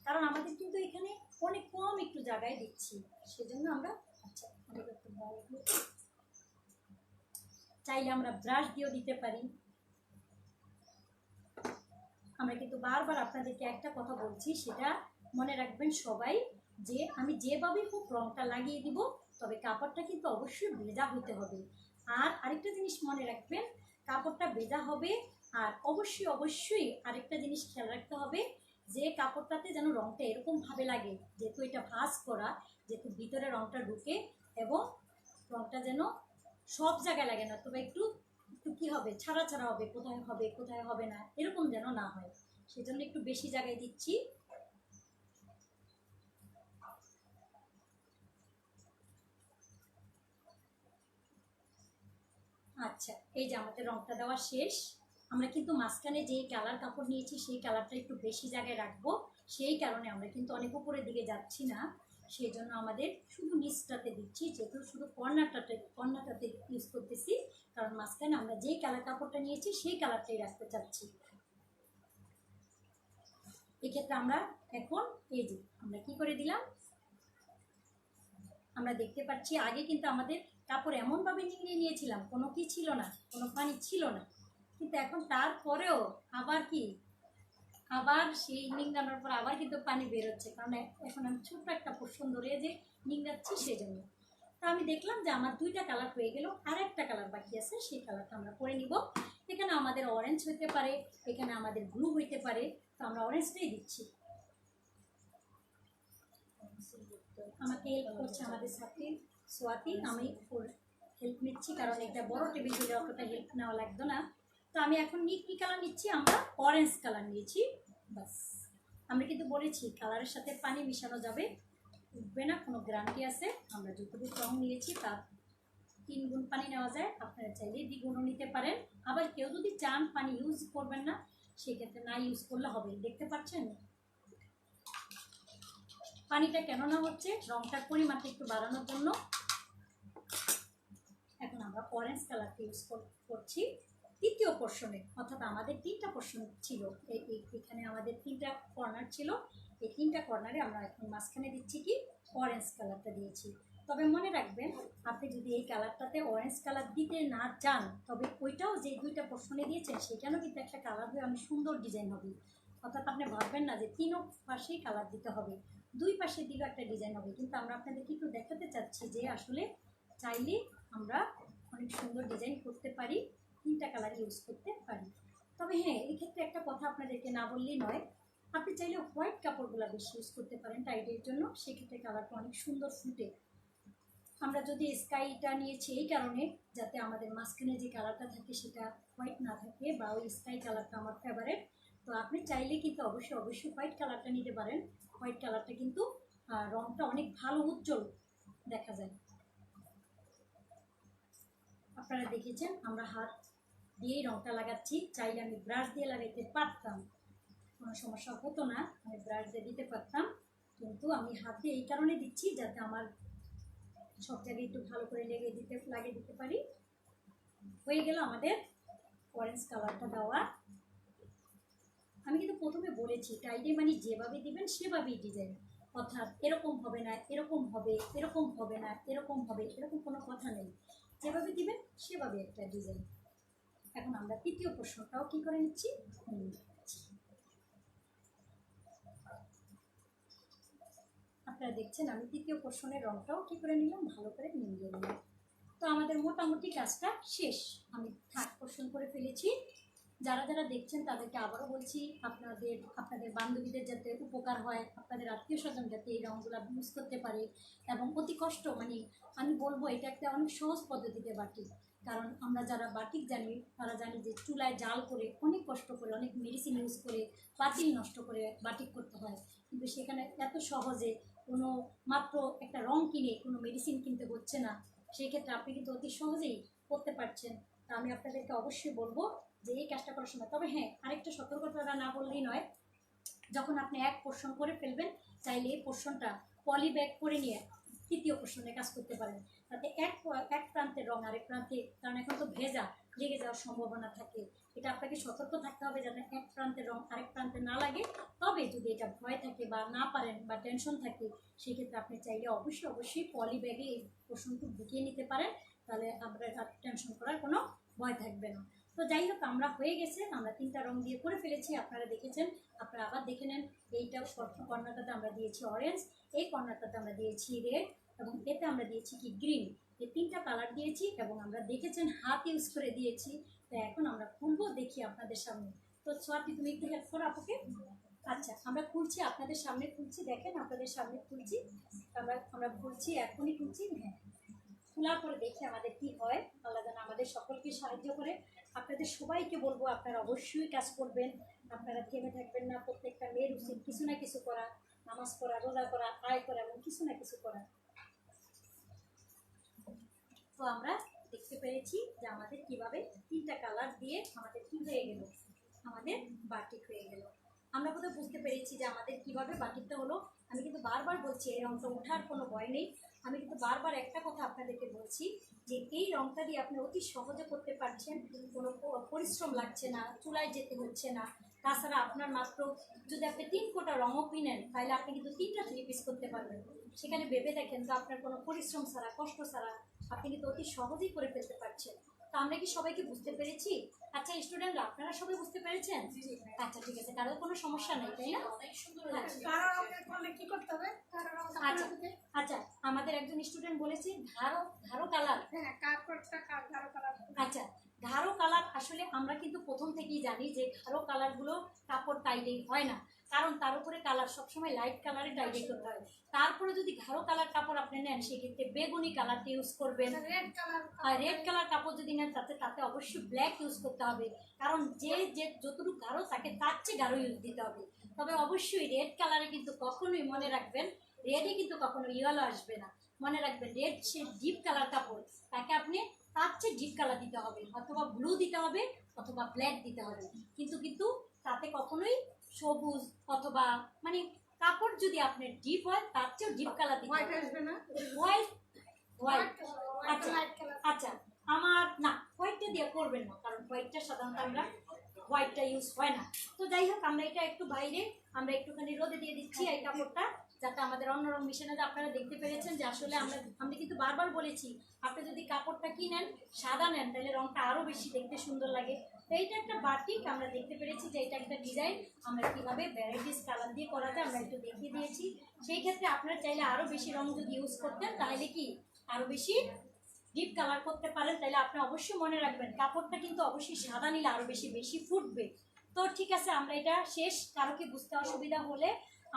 কারণ আমাদের কিন্তু এখানে অনেক কম একটু জায়গায় দিচ্ছি, সেজন্য আমরা আচ্ছা চাইলে আমরা ব্রাশ দিয়েও দিতে পারি। আমরা কিন্তু বারবার আপনাদেরকে একটা কথা বলছি, সেটা মনে রাখবেন সবাই, যে আমি যেভাবে হোক রংটা লাগিয়ে দিব, তবে কাপড়টা কিন্তু অবশ্যই ভেজা হতে হবে। আর আরেকটা জিনিস মনে রাখবেন, কাপড়টা ভেজা হবে। আর অবশ্যই অবশ্যই আরেকটা জিনিস খেয়াল রাখতে হবে, যে কাপড়টাতে যেন রংটা এরকমভাবে লাগে, যেহেতু এটা ভাঁজ করা, যেহেতু ভিতরে রংটা ঢুকে, এবং রংটা যেন সব জায়গায় লাগে না, তবে একটু একটু কী হবে, ছাড়া ছাড়া হবে, কোথায় হবে না, এরকম যেন না হয়, সেজন্য একটু বেশি জায়গায় দিচ্ছি। আচ্ছা, এই যে আমাদের রংটা দেওয়া শেষ। আমরা কিন্তু মাঝখানে যেই কালার কাপড় নিয়েছি সেই কালারটা একটু বেশি জায়গায় রাখবো, সেই কারণে আমরা কিন্তু অনেক উপরের দিকে যাচ্ছি না, সেই জন্য আমাদের শুধু নিচটাতে দিচ্ছি, যেহেতু শুধু কর্নারটাতে ইউজ করতেছি, কারণ মাঝখানে আমরা যেই কালার কাপড়টা নিয়েছি সেই কালারটাই রাখতে চাচ্ছি। এক্ষেত্রে আমরা এখন এই যে আমরা কি করে দিলাম, আমরা দেখতে পাচ্ছি আগে কিন্তু আমাদের কাপড় এমনভাবে নিয়ে নিয়েছিলাম, কোনো কি ছিল না, কোনো পানি ছিল না, কিন্তু এখন তারপরেও আবার সেই নিংড়ানোর পর আবার কিন্তু পানি বেরোচ্ছে, কারণ এখন আমি ছোট্ট একটা পোর্শন ধরে যে নিংড়াচ্ছি সেই জন্য। তো আমি দেখলাম যে আমার দুইটা কালার হয়ে গেল, আর একটা কালার বাকি আছে, সেই কালারটা আমরা করে নিব। এখানে আমাদের অরেঞ্জ হইতে পারে, এখানে আমাদের ব্লু হইতে পারে, তো আমরা অরেঞ্জটাই দিচ্ছি। আমাকে হেল্প করছে আমাদের সাথে সোয়াতি, আমি হেল্প নিচ্ছি, কারণ এটা বড় টেবিল দিলে অতটা হেল্প নেওয়া লাগতো না। তো আমি এখন কি কালার নিচ্ছি, আমরা অরেঞ্জ কালার নিয়েছি, বাস। আমরা কিন্তু বলেছি কালারের সাথে পানি মিশানো যাবে, উঠবে না, কোনো গ্যারান্টি আছে। আমরা যতটুকু রং নিয়েছি তার 3 গুণ পানি নেওয়া যায়, আপনারা চাইলে 2 গুণও নিতে পারেন। আবার কেউ যদি চান পানি ইউজ করবেন না, সেক্ষেত্রে না ইউজ করলে হবে। দেখতে পাচ্ছেন পানিটা কেন না হচ্ছে, রংটার পরিমাণটা একটু বাড়ানোর জন্য। এখন আমরা অরেঞ্জ কালারটা ইউজ করছি তৃতীয় পোর্শনে, অর্থাৎ আমাদের 3টা পোর্শন ছিল, এখানে আমাদের 3টা কর্নার ছিল, এই 3টা কর্নারে আমরা এখন মাঝখানে দিচ্ছি কি অরেঞ্জ কালারটা দিয়েছি। তবে মনে রাখবেন, আপনি যদি এই কালারটাতে অরেঞ্জ কালার দিতে না চান, তবে ওইটাও যে 2টা পোর্শনে দিয়েছেন সেখানেও কিন্তু একটা কালার হয়ে অনেক সুন্দর ডিজাইন হবে। অর্থাৎ আপনি ভাববেন না যে 3 পাশেই কালার দিতে হবে, 2 পাশের দিকেও একটা ডিজাইন হবে। কিন্তু আমরা আপনাদেরকে একটু দেখাতে চাচ্ছি যে আসলে চাইলে আমরা অনেক সুন্দর ডিজাইন করতে পারি, 3টা কালার ইউজ করতে পারি। তবে হ্যাঁ, এক্ষেত্রে একটা কথা আপনাদেরকে না বললেই নয়, আপনি চাইলে হোয়াইট কাপড়গুলো বেশি ইউজ করতে পারেন টাইডের জন্য, সেক্ষেত্রে কালারটা অনেক সুন্দর ফুটে। আমরা যদি স্কাইটা নিয়েছি এই কারণে যাতে আমাদের মাঝখানে যে কালারটা থাকে সেটা হোয়াইট না থাকে, বা ওই স্কাই কালারটা আমার ফেভারিট। তো আপনি চাইলে কিন্তু অবশ্যই অবশ্যই হোয়াইট কালারটা নিতে পারেন। হোয়াইট কালারটা কিন্তু রংটা অনেক ভালো উজ্জ্বল দেখা যায়। আপনারা দেখেছেন আমরা হাত দিয়েই রংটা লাগাচ্ছি, চাইলে আমি ব্রাশ দিয়ে লাগাইতে পারতাম, কোনো সমস্যা হতো না, আমি ব্রাশ দিয়ে দিতে পারতাম, কিন্তু আমি হাত দিয়ে এই কারণে দিচ্ছি যাতে আমার সব জায়গায় একটু ভালো করে লাগিয়ে দিতে পারি। হয়ে গেল আমাদের অরেঞ্জ কালারটা দেওয়া। আমি কিন্তু প্রথমে বলেছি টাইডে মানে যেভাবে দিবেন সেভাবেই ডিজাইন, অর্থাৎ এরকম হবে না, এরকম হবে, এরকম হবে না, এরকম হবে, এরকম কোনো কথা নেই, যেভাবে দিবেন সেভাবে একটা ডিজাইন। এখন আমরা তৃতীয় প্রশ্নটাও কি করে নিচ্ছি, আপনারা দেখছেন আমি তৃতীয় প্রশ্নের রংটাও কি করে নিলাম, ভালো করে মিলিয়ে নিলাম। তো আমাদের মোটামুটি কাজটা শেষ, আমি থার্ড প্রশ্ন করে ফেলেছি। যারা যারা দেখছেন তাদেরকে আবারও বলছি, আপনাদের বান্ধবীদের যাতে উপকার হয়, আপনাদের আত্মীয় স্বজন যাতে এই রঙগুলো ইউজ করতে পারে, এবং অতি কষ্ট মানে আমি বলবো এটা একটা অনেক সহজ পদ্ধতিতে বাটিক। কারণ আমরা যারা বাটিক জানি তারা জানি যে চুলায় জাল করে অনেক কষ্ট করে অনেক মেডিসিন ইউজ করে পাতিল নষ্ট করে বাটিক করতে হয়, কিন্তু সেখানে এত সহজে কোনো মাত্র একটা রং কিনে কোনো মেডিসিন কিনতে হচ্ছে না, সেই ক্ষেত্রে আপনি কিন্তু অতি সহজেই করতে পারছেন। তা আমি আপনাদেরকে অবশ্যই বলবো যে এই কাজটা করার সময়, তবে হ্যাঁ আরেকটা সতর্কতা না বললেই নয়, যখন আপনি এক পোর্শন করে ফেলবেন চাইলে এই পোর্শনটা পলি ব্যাগ করে নিয়ে তৃতীয় পোর্শনে কাজ করতে পারেন, তাতে এক প্রান্তের রং আরেক প্রান্তে, কারণ এখন তো ভেজা লেগে যাওয়ার সম্ভাবনা থাকে, এটা আপনাকে সতর্ক থাকতে হবে যাতে এক প্রান্তের রং আরেক প্রান্তে না লাগে। তবে যদি এটা ভয় থাকে বা না পারেন বা টেনশন থাকে, সেক্ষেত্রে আপনি চাইলে অবশ্যই অবশ্যই পলি ব্যাগে এই পোর্শনটু ঢুকিয়ে নিতে পারেন, তাহলে আপনার টেনশন করার কোনো ভয় থাকবে না। তো যাই হোক আমরা হয়ে গেছে, আমরা 3টা রং দিয়ে করে ফেলেছি, আপনারা দেখেছেন, আপনারা আবার দেখে নেন। এইটা প্রথম কর্নারটাতে আমরা দিয়েছি অরেঞ্জ, এই কর্নারটাতে আমরা দিয়েছি রেড, এবং এতে আমরা দিয়েছি কি গ্রিন। এই 3টা কালার দিয়েছি এবং আমরা দেখেছেন হাত ইউজ করে দিয়েছি। তো এখন আমরা খুলবো, দেখি আপনাদের সামনে। তো সোয়াতি তুমি একটু হেল্প করো আপুকে। আচ্ছা আমরা খুলছি, আপনাদের সামনে খুলছি, দেখেন আপনাদের সামনে খুলছি, আমরা খুলছি, এখনই খুলছি। হ্যাঁ, খোলার পরে দেখি আমাদের কি হয়, আল্লাহ যেন আমাদের সকলকে সাহায্য করে। আপনাদের সবাইকে বলবো আপনারা অবশ্যই কাজ করবেন, আপনারা থেমে থাকবেন না, প্রত্যেকটা মেয়ের উচিত কিছু না কিছু করা, নামাজ পড়া, রোজা করা, আয় করা এবং কিছু না কিছু করা। তো আমরা দেখতে পেরেছি যে আমাদের কিভাবে 3টা কালার দিয়ে আমাদের কি হয়ে গেল, আমাদের বাটিক হয়ে গেল। আমরা বোধহয় বুঝতে পেরেছি যে আমাদের কিভাবে বাটিকটা হলো। আমি কিন্তু বারবার বলছি এই রংটা ওঠার কোনো ভয় নেই, আমি কিন্তু বারবার একটা কথা আপনাদেরকে বলছি যে এই রংটা দিয়ে আপনি অতি সহজে করতে পারছেন, কোনো পরিশ্রম লাগছে না, চুলায় যেতে হচ্ছে না। তাছাড়া আপনার মাত্র যদি আপনি 3 কোটা রঙও কিনেন তাহলে আপনি কিন্তু 3টা 3 পিস করতে পারবেন। সেখানে ভেবে দেখেন তো আপনার কোনো পরিশ্রম ছাড়া, কষ্ট ছাড়া আপনি কিন্তু অতি সহজেই করে ফেলতে পারছেন। তো আমরা কি সবাইকে বুঝতে পেরেছি? আচ্ছা স্টুডেন্টরা আপনারা সবাই বুঝতে পেরেছেন? আচ্ছা ঠিক আছে, কারোর কোনো সমস্যা নেই তাই না? আচ্ছা আচ্ছা, আমাদের একজন স্টুডেন্ট বলেছে ঘাড়ো কালার। আচ্ছা ঘাড়ো কালার আসলে আমরা কিন্তু প্রথম থেকেই জানি যে ঘাড়ো কালারগুলো কাপড় টাইডেই হয় না, কারণ তার উপরে কালার সবসময় লাইট কালারে টাইডে করতে হয়। তারপরে যদি ঘাড়ো কালার কাপড় আপনি নেন সেক্ষেত্রে বেগুনি কালারটা ইউজ করবেন, আর রেড কালার কাপড় যদি নেন তাতে অবশ্যই ব্ল্যাক ইউজ করতে হবে, কারণ যে যতটুকু গাঢ় থাকে তার চেয়ে গাঢ় ইউজ দিতে হবে। তবে অবশ্যই রেড কালারে কিন্তু কখনোই মনে রাখবেন রেডে কিন্তু কখনো ইয়েলো আসবে না, মনে রাখবেন রেড সে ডিপ কালার কাপড়, তাকে আপনি তার চেয়ে ডিপ কালার দিতে হবে, অথবা ব্লু দিতে হবে অথবা ব্ল্যাক দিতে হবে, কিন্তু তাতে কখনোই সবুজ অথবা মানে কাপড় যদি আপনার ডিপ হয় তার চেয়েও ডিপ কালার দিতে হবে না, হোয়াইট হোয়াইট। আচ্ছা আচ্ছা, আমার না হোয়াইটটা দিয়ে করবেন না, কারণ হোয়াইটটা সাধারণত আমরা হোয়াইটটা ইউজ হয় না। তো যাই হোক আমরা এটা একটু বাইরে আমরা একটুখানি রোদে দিয়ে দিচ্ছি এই কাপড়টা, যাতে আমাদের অন্য রং মিশে না যায়। আপনারা দেখতে পেরেছেন যে আসলে আমরা কিন্তু বারবার বলেছি আপনি যদি কাপড়টা কিনেন সাদা নেন তাহলে রংটা আরও বেশি দেখতে সুন্দর লাগে। তো এইটা একটা বাটিক, আমরা দেখতে পেরেছি যে এটা একটা ডিজাইন, আমরা কীভাবে ভ্যারাইটিস কালার দিয়ে করা যায় আমরা একটু দেখিয়ে দিয়েছি। সেই ক্ষেত্রে আপনারা চাইলে আরও বেশি রং যদি ইউজ করতেন তাহলে কি আরও বেশি ডিপ কালার করতে পারেন, তাহলে আপনি অবশ্যই মনে রাখবেন কাপড়টা কিন্তু অবশ্যই সাদা নিলে আরও বেশি ফুটবে। তো ঠিক আছে, আমরা এটা শেষ, কারো কি বুঝতে অসুবিধা হলে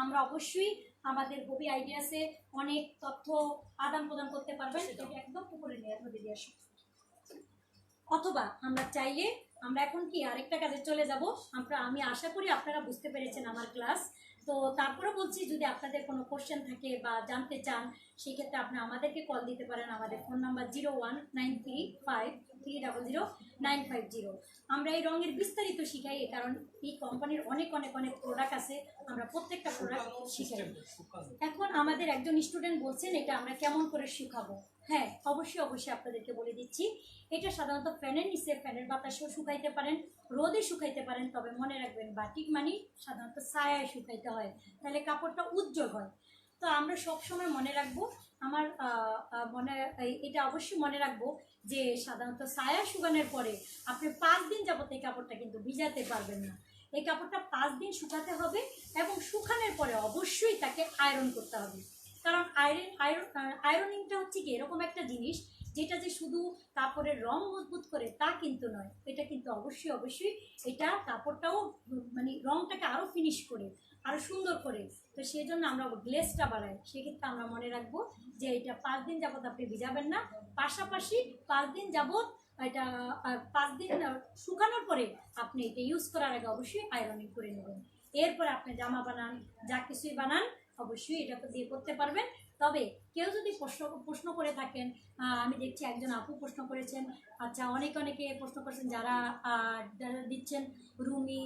আমরা অবশ্যই আমাদের হবি আইডিয়াসে অনেক তথ্য আদান প্রদান করতে পারবেন। এটা একদম উপরে নিয়ে দিয়ে আসুন। অথবা আমরা চাইলে আমরা এখন কি আরেকটা কাজে চলে যাব। আমি আশা করি আপনারা বুঝতে পেরেছেন আমার ক্লাস। তো তারপরে বলছি, যদি আপনাদের কোনো কোশ্চেন থাকে বা জানতে চান, সেক্ষেত্রে আপনি আমাদেরকে কল দিতে পারেন। আমাদের ফোন নাম্বার 019353000950। আমরা এই রঙের বিস্তারিত শিখাই, কারণ এই কোম্পানির অনেক অনেক অনেক প্রোডাক্ট আছে, আমরা প্রত্যেকটা প্রোডাক্ট শিখাই। এখন আমাদের একজন স্টুডেন্ট বলছেন এটা আমরা কেমন করে শিখাবো। হ্যাঁ, অবশ্যই অবশ্যই আপনাদেরকে বলে দিচ্ছি। এটা সাধারণত ফ্যানের নিচে, ফ্যানের বাতাসেও শুকাইতে পারেন, রোদে শুকাইতে পারেন। তবে মনে রাখবেন, বাটিক মানে সাধারণত ছায়ায় শুকাইতে হয়, তাহলে কাপড়টা উজ্জ্বল হয়। তো আমরা সবসময় মনে রাখবো, আমার এটা অবশ্যই মনে রাখবো যে সাধারণত ছায়া শুকানোর পরে আপনি 5 দিন যাবত এই কাপড়টা কিন্তু ভিজাতে পারবেন না। এই কাপড়টা 5 দিন শুকাতে হবে, এবং শুকানোর পরে অবশ্যই তাকে আয়রন করতে হবে। কারণ আয়রনিংটা হচ্ছে কি এরকম একটা জিনিস, যেটা যে শুধু কাপড়ের রং মজবুত করে তা কিন্তু নয়। এটা কিন্তু অবশ্যই অবশ্যই এটা কাপড়টাও মানে রংটাকে আরও ফিনিশ করে, আরও সুন্দর করে। তো সেই জন্য আমরা গ্লেজটা বাড়াই। সেক্ষেত্রে আমরা মনে রাখবো যে এটা 5 দিন যাবত আপনি ভিজাবেন না, পাশাপাশি 5 দিন যাবত এটা 5 দিন শুকানোর পরে আপনি এটা ইউজ করার আগে অবশ্যই আয়রনিং করে নেবেন। এরপরে আপনি জামা বানান, যা কিছুই বানান, অবশ্যই এটা দিয়ে করতে পারবেন। তবে কেউ যদি প্রশ্ন করে থাকেন, আমি দেখছি একজন আপু প্রশ্ন করেছেন, আচ্ছা অনেকে প্রশ্ন করেছেন, যারা দিচ্ছেন, রুমি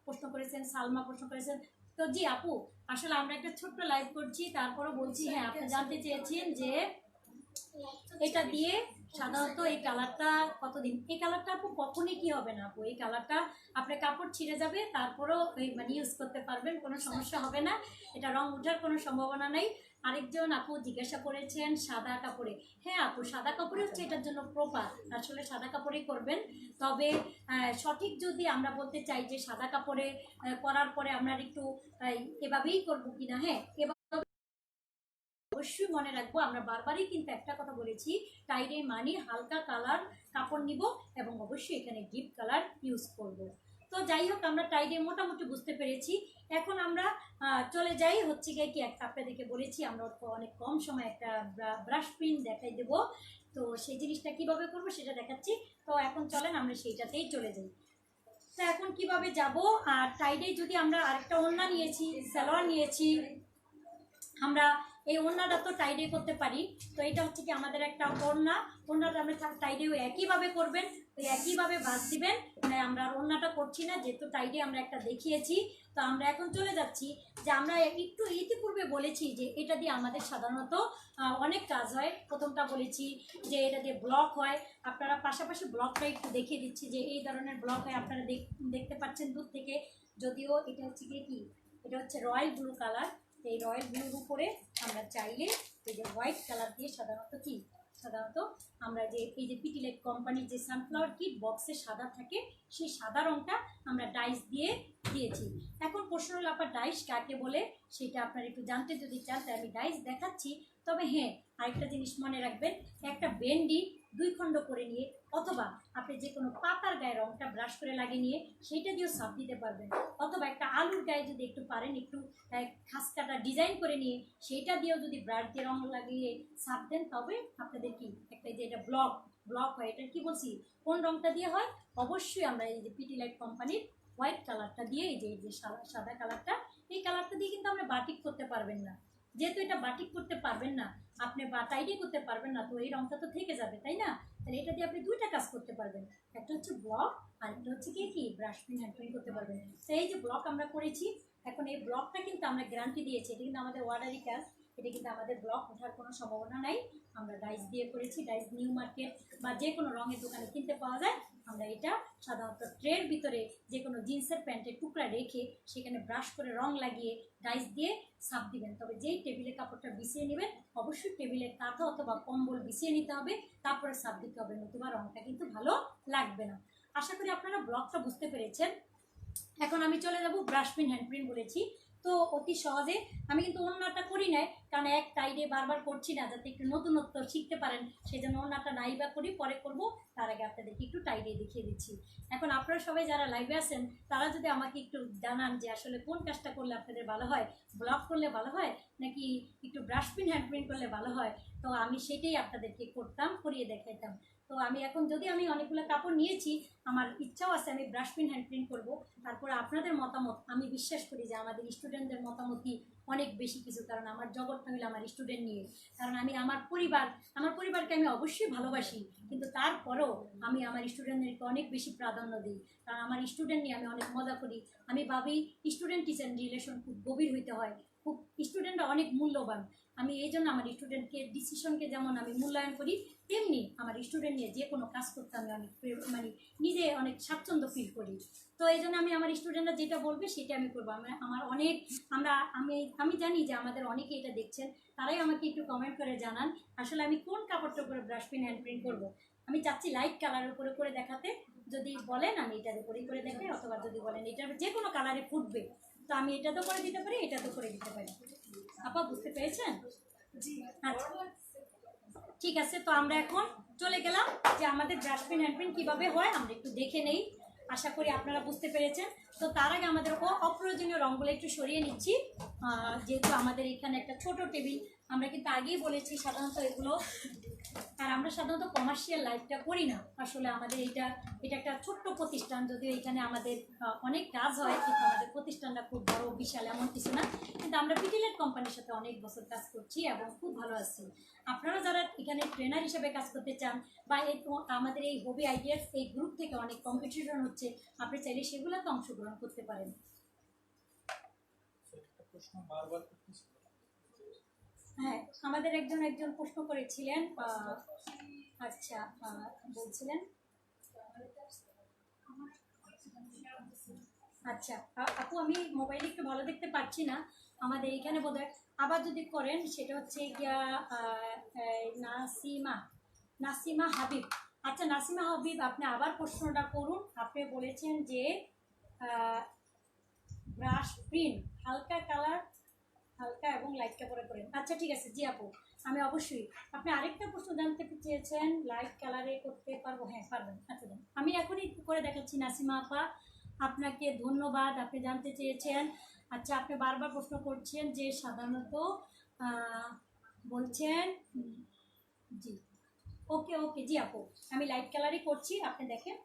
প্রশ্ন করেছেন, সালমা প্রশ্ন করেছেন। তো জি আপু, আসলে আমরা একটা ছোট্ট লাইভ করছি, তারপরও বলছি, হ্যাঁ আপনি জানতে চেয়েছেন যে এটা দিয়ে সাধারণত এই কালারটা কতদিন। এই কালারটা আপু কখনই কি হবে না আপু, এই কালারটা আপনার কাপড় ছিঁড়ে যাবে, তারপরেও মানে ইউজ করতে পারবেন, কোনো সমস্যা হবে না। এটা রং ওঠার কোনো সম্ভাবনা নেই। আরেকজন আপু জিজ্ঞাসা করেছেন সাদা কাপড়ে। হ্যাঁ আপু, সাদা কাপড়ে হচ্ছে এটার জন্য প্রপার, আসলে সাদা কাপড়েই করবেন। তবে সঠিক যদি আমরা বলতে চাই যে সাদা কাপড়ে করার পরে আমরা একটু এভাবেই করবো কিনা, হ্যাঁ অবশ্যই মনে রাখবো, আমরা বারবারই কিন্তু একটা কথা বলেছি, টাইডে মানি হালকা কালার কাপড় নিব, এবং অবশ্যই এখানে ডিপ কালার ইউজ করব। তো যাই হোক, আমরা টাইডে মোটামুটি বুঝতে পেরেছি। এখন আমরা চলে যাই হচ্ছে গিয়ে কি, একটা আপনাদেরকে বলেছি আমরা অনেক কম সময় একটা ব্রাশ প্রিন্ট দেখাই দেব। তো সেই জিনিসটা কিভাবে করব সেটা দেখাচ্ছি। তো এখন চলেন আমরা সেইটাতেই চলে যাই। তো এখন কিভাবে যাব, আর টাইডে যদি আমরা আরেকটা ওড়না নিয়েছি, সালোয়ার নিয়েছি, আমরা এই ওড়নাটা তো টাইডে করতে পারি। তো এটা হচ্ছে কি আমাদের একটা ওড়নাটা আমরা টাইডেও একইভাবে করবেন, ওই একইভাবে ভাঁজ দিবেন। আমরা ওড়নাটা করছি না, যেহেতু টাইডে আমরা একটা দেখিয়েছি। তো আমরা এখন চলে যাচ্ছি যে আমরা একটু ইতিপূর্বে বলেছি যে এটা দিয়ে আমাদের সাধারণত অনেক কাজ হয়। প্রথমটা বলেছি যে এটা দিয়ে ব্লক হয়। আপনারা পাশাপাশি ব্লকটা একটু দেখিয়ে দিচ্ছি যে এই ধরনের ব্লক হয়, আপনারা দেখতে পাচ্ছেন দূর থেকে। যদিও এটা হচ্ছে কি এটা হচ্ছে রয়্যাল ব্লু কালার। এই রয়্যাল ব্লুর উপরে আমরা চাইলে এই যে হোয়াইট কালার দিয়ে সাধারণত আমরা যে এই যে পিটিলেট কোম্পানির যে সানফ্লাওয়ার কিট বক্সে সাদা থাকে, সেই সাদা রঙটা আমরা ডাইস দিয়েছি। এখন প্রশ্ন হলো আপনার ডাইস কাকে বলে, সেটা আপনারা একটু জানতে যদি চান তাই আমি ডাইস দেখাচ্ছি। তবে হ্যাঁ, আরেকটা জিনিস মনে রাখবেন, একটা বেন্ডি 2 খণ্ড করে নিয়ে, অথবা আপনি যে কোনো পাতার গায়ে রঙটা ব্রাশ করে লাগিয়ে নিয়ে সেইটা দিয়েও সাপ দিতে পারবেন। অথবা একটা আলুর গায়ে যদি একটু পারেন, একটু খাস কাটা ডিজাইন করে নিয়ে সেইটা দিয়েও যদি ব্রাশ দিয়ে রং লাগিয়ে সাপ দেন, তবে আপনাদের কি একটা যে এটা ব্লক হয়। এটা কি বলছি, কোন রংটা দিয়ে হয়? অবশ্যই আমরা এই যে পিটিলাইট কোম্পানির হোয়াইট কালারটা দিয়ে, এই যে সাদা কালারটা, এই কালারটা দিয়ে কিন্তু আমরা বাটিক করতে পারবেন না। যেহেতু এটা বাটিক করতে পারবেন না, আপনি টাইডে করতে পারবেন না, তো এই রংটা তো থেকে যাবে, তাই না? তাহলে এটা দিয়ে আপনি 2টা কাজ করতে পারবেন, একটা হচ্ছে ব্লক, আর একটা হচ্ছে কি ব্রাশ পেন হ্যান্ড পেন করতে পারবেন। তো এই যে ব্লক আমরা করেছি, এখন এই ব্লকটা কিন্তু আমরা গ্যারান্টি দিয়েছি, এটা কিন্তু আমাদের অর্ডারি কাজ, এটা কিন্তু আমাদের ব্লক ওঠার কোনো সম্ভাবনা নাই। আমরা ডাইস দিয়ে করেছি, ডাইস নিউ মার্কেট বা যে কোনো রঙের দোকানে কিনতে পাওয়া যায়। আমরা এটা সাধারণত ট্রের ভিতরে যে কোনো জিন্সের প্যান্টের টুকরা রেখে সেখানে ব্রাশ করে রং লাগিয়ে ডাইস দিয়ে সাপ দিবেন। তবে যেই টেবিলে কাপড়টা বিছিয়ে নেবেন, অবশ্যই টেবিলের কাঁথা অথবা কম্বল বিছিয়ে নিতে হবে, তারপরে সাপ দিতে হবে, নতুবা রংটা কিন্তু ভালো লাগবে না। আশা করি আপনারা ব্লকটা বুঝতে পেরেছেন। এখন আমি চলে যাব ব্রাশ পেন হ্যান্ড প্রিন্ট বলেছি। তো তো অতি সহজে আমি কিন্তু ওড়নাটা করি নাই, কারণ এক টাইডে বারবার করছি না, যাতে একটু নতুনত্ব শিখতে পারেন সেজন্য ওড়নাটা নাই বা করি, পরে করব। তার আগে আপনাদেরকে একটু টাইডে দেখিয়ে দিচ্ছি। এখন আপনারা সবাই যারা লাইভে আছেন তারা যদি আমাকে একটু জানান যে আসলে কোন কাজটা করলে আপনাদের ভালো হয়, ব্লগ করলে ভালো হয় নাকি একটু ব্রাশ পিন হ্যান্ড প্রিন্ট করলে ভালো হয়, তো আমি সেটাই আপনাদেরকে করতাম, করিয়ে দেখাইতাম। তো আমি এখন যদি আমি অনেকগুলো কাপড় নিয়েছি, আমার ইচ্ছাও আছে আমি ব্রাশ পিন হ্যান্ড প্রিন্ট করবো। তারপরে আপনাদের মতামত, আমি বিশ্বাস করি যে আমাদের স্টুডেন্টদের মতামতই অনেক বেশি কিছু, কারণ আমার জগৎটা হলো আমার স্টুডেন্ট নিয়ে। কারণ আমি আমার পরিবারকে আমি অবশ্যই ভালোবাসি, কিন্তু তারপরেও আমি আমার স্টুডেন্টদেরকে অনেক বেশি প্রাধান্য দিই, কারণ আমার স্টুডেন্ট নিয়ে আমি অনেক মজা করি। আমি ভাবি স্টুডেন্ট টিচার রিলেশন খুব গভীর হইতে হয়, খুব স্টুডেন্টরা অনেক মূল্যবান। আমি এই জন্য আমার স্টুডেন্টকে ডিসিশনকে যেমন আমি মূল্যায়ন করি, তেমনি আমার স্টুডেন্ট নিয়ে যে কোনো কাজ করতে আমি অনেক মানে নিজে অনেক স্বাচ্ছন্দ্য ফিল করি। তো এই জন্য আমি আমার স্টুডেন্টরা যেটা বলবে সেটা আমি করবো। আমার অনেক আমি জানি যে আমাদের অনেকে এটা দেখছেন, তারাই আমাকে একটু কমেন্ট করে জানান আসলে আমি কোন কাপড়টার উপরে ব্রাশ পিন হ্যান্ড প্রিন্ট করবো। আমি চাচ্ছি লাইট কালারের উপরে করে দেখাতে, যদি বলেন আমি এটার উপরেই করে দেখাই, অথবা যদি বলেন এটার যে কোনো কালারে ফুটবে, তো আমি এটা তো করে দিতে পারি, এটা তো করে দিতে পারি। আপা বুঝতে পেরেছেন? আচ্ছা ঠিক আছে, তো আমরা এখন চলে গেলাম যে আমাদের ব্রাশ পেন হ্যান্ড পেন কীভাবে হয় আমরা একটু দেখে নেই। আশা করি আপনারা বুঝতে পেরেছেন। তো তার আগে আমাদের অপ্রয়োজনীয় রঙগুলো একটু সরিয়ে নিচ্ছি, যেহেতু আমাদের এখানে একটা ছোট টেবিল, আমরা কিন্তু আগেই বলেছি সাধারণত এগুলো, আর আমরা সাধারণত কমার্শিয়াল লাইফটা করি না। আসলে আমাদের এটা একটা ছোট্ট প্রতিষ্ঠান, যদিও এখানে আমাদের অনেক কাজ হয়, কিন্তু আমাদের প্রতিষ্ঠানটা খুব বড় বিশাল এমন কিছু না, কিন্তু আমরা পিটিলেট কোম্পানির সাথে অনেক বছর কাজ করছি এবং খুব ভালো আছি। আপনারা যারা এখানে ট্রেনার হিসেবে কাজ করতে চান, বা আমাদের এই হবি আইডিয়াস এই গ্রুপ থেকে অনেক কম্পিটিশন হচ্ছে, আপনি চাইলে সেগুলোতে অংশগ্রহণ করতে পারেন। হ্যাঁ, আমাদের একজন প্রশ্ন করেছিলেন, আচ্ছা বলছিলেন, আচ্ছা আপু আমি মোবাইলে একটু ভালো দেখতে পাচ্ছি না, আমাদের এখানে বোধহয় আবার যদি করেন, সেটা হচ্ছে গিয়া নাসিমা হাবিব। আচ্ছা নাসিমা হাবিব, আপনি আবার প্রশ্নটা করুন। আপনি বলেছেন যে ব্রাশ প্রিন্ট হালকা এবং লাইট কাপড়ে করেন। আচ্ছা ঠিক আছে জি আপু, আমি অবশ্যই। আপনি আরেকটা প্রশ্ন জানতে চেয়েছেন, লাইট কালারে করতে পারবো? হ্যাঁ পারবেন। আচ্ছা আমি এখনই করে দেখাচ্ছি নাসিমা আপা, আপনাকে ধন্যবাদ। আপনি জানতে চেয়েছেন, আচ্ছা আপনি বারবার প্রশ্ন করছেন যে সাধারণত বলছেন, জি ওকে জি আপু, আমি লাইট কালারই করছি। আপনি দেখেন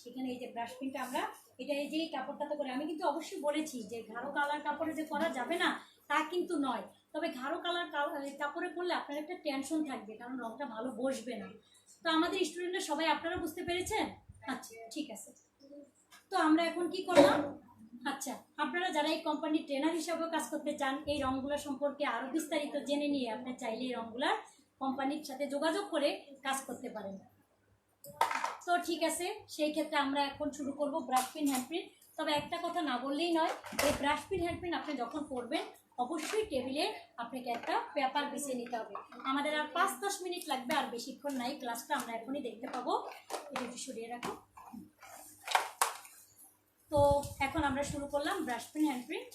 সেখানে এই যে ব্রাশ পিনটা আমরা এটা এই যে কাপড়টাতে করে, আমি কিন্তু অবশ্যই বলেছি যে গাঢ় কালার কাপড়ে যে করা যাবে না তা কিন্তু নয়, তবে গাঢ় কালার কাপড়ে করলে আপনার একটা টেনশন থাকবে, কারণ রংটা ভালো বসবে না। তো আমাদের স্টুডেন্টরা সবাই আপনারা বুঝতে পেরেছেন? আচ্ছা ঠিক আছে, তো আমরা এখন কি করলাম, আচ্ছা আপনারা যারা এই কোম্পানির ট্রেনার হিসাবে কাজ করতে চান, এই রঙগুলো সম্পর্কে আরও বিস্তারিত জেনে নিয়ে আপনি চাইলে এই রঙগুলার কোম্পানির সাথে যোগাযোগ করে কাজ করতে পারেন। তো ঠিক আছে, সেই ক্ষেত্রে আমরা এখন শুরু করব ব্রাশ পিন হ্যান্ড প্রিন্ট। তবে একটা কথা না বললেই নয়, এই ব্রাশ পিন হ্যান্ড প্রিন্ট আপনি যখন করবেন অবশ্যই টেবিলে আপনাকে একটা পেপার বিছিয়ে নিতে হবে। আমাদের আর 5-10 মিনিট লাগবে, আর বেশিক্ষণ নাই, ক্লাসটা আমরা এখনই দেখতে পাবো। এটা একটু সরিয়ে রাখো। তো এখন আমরা শুরু করলাম ব্রাশ পেন হ্যান্ড প্রিন্ট।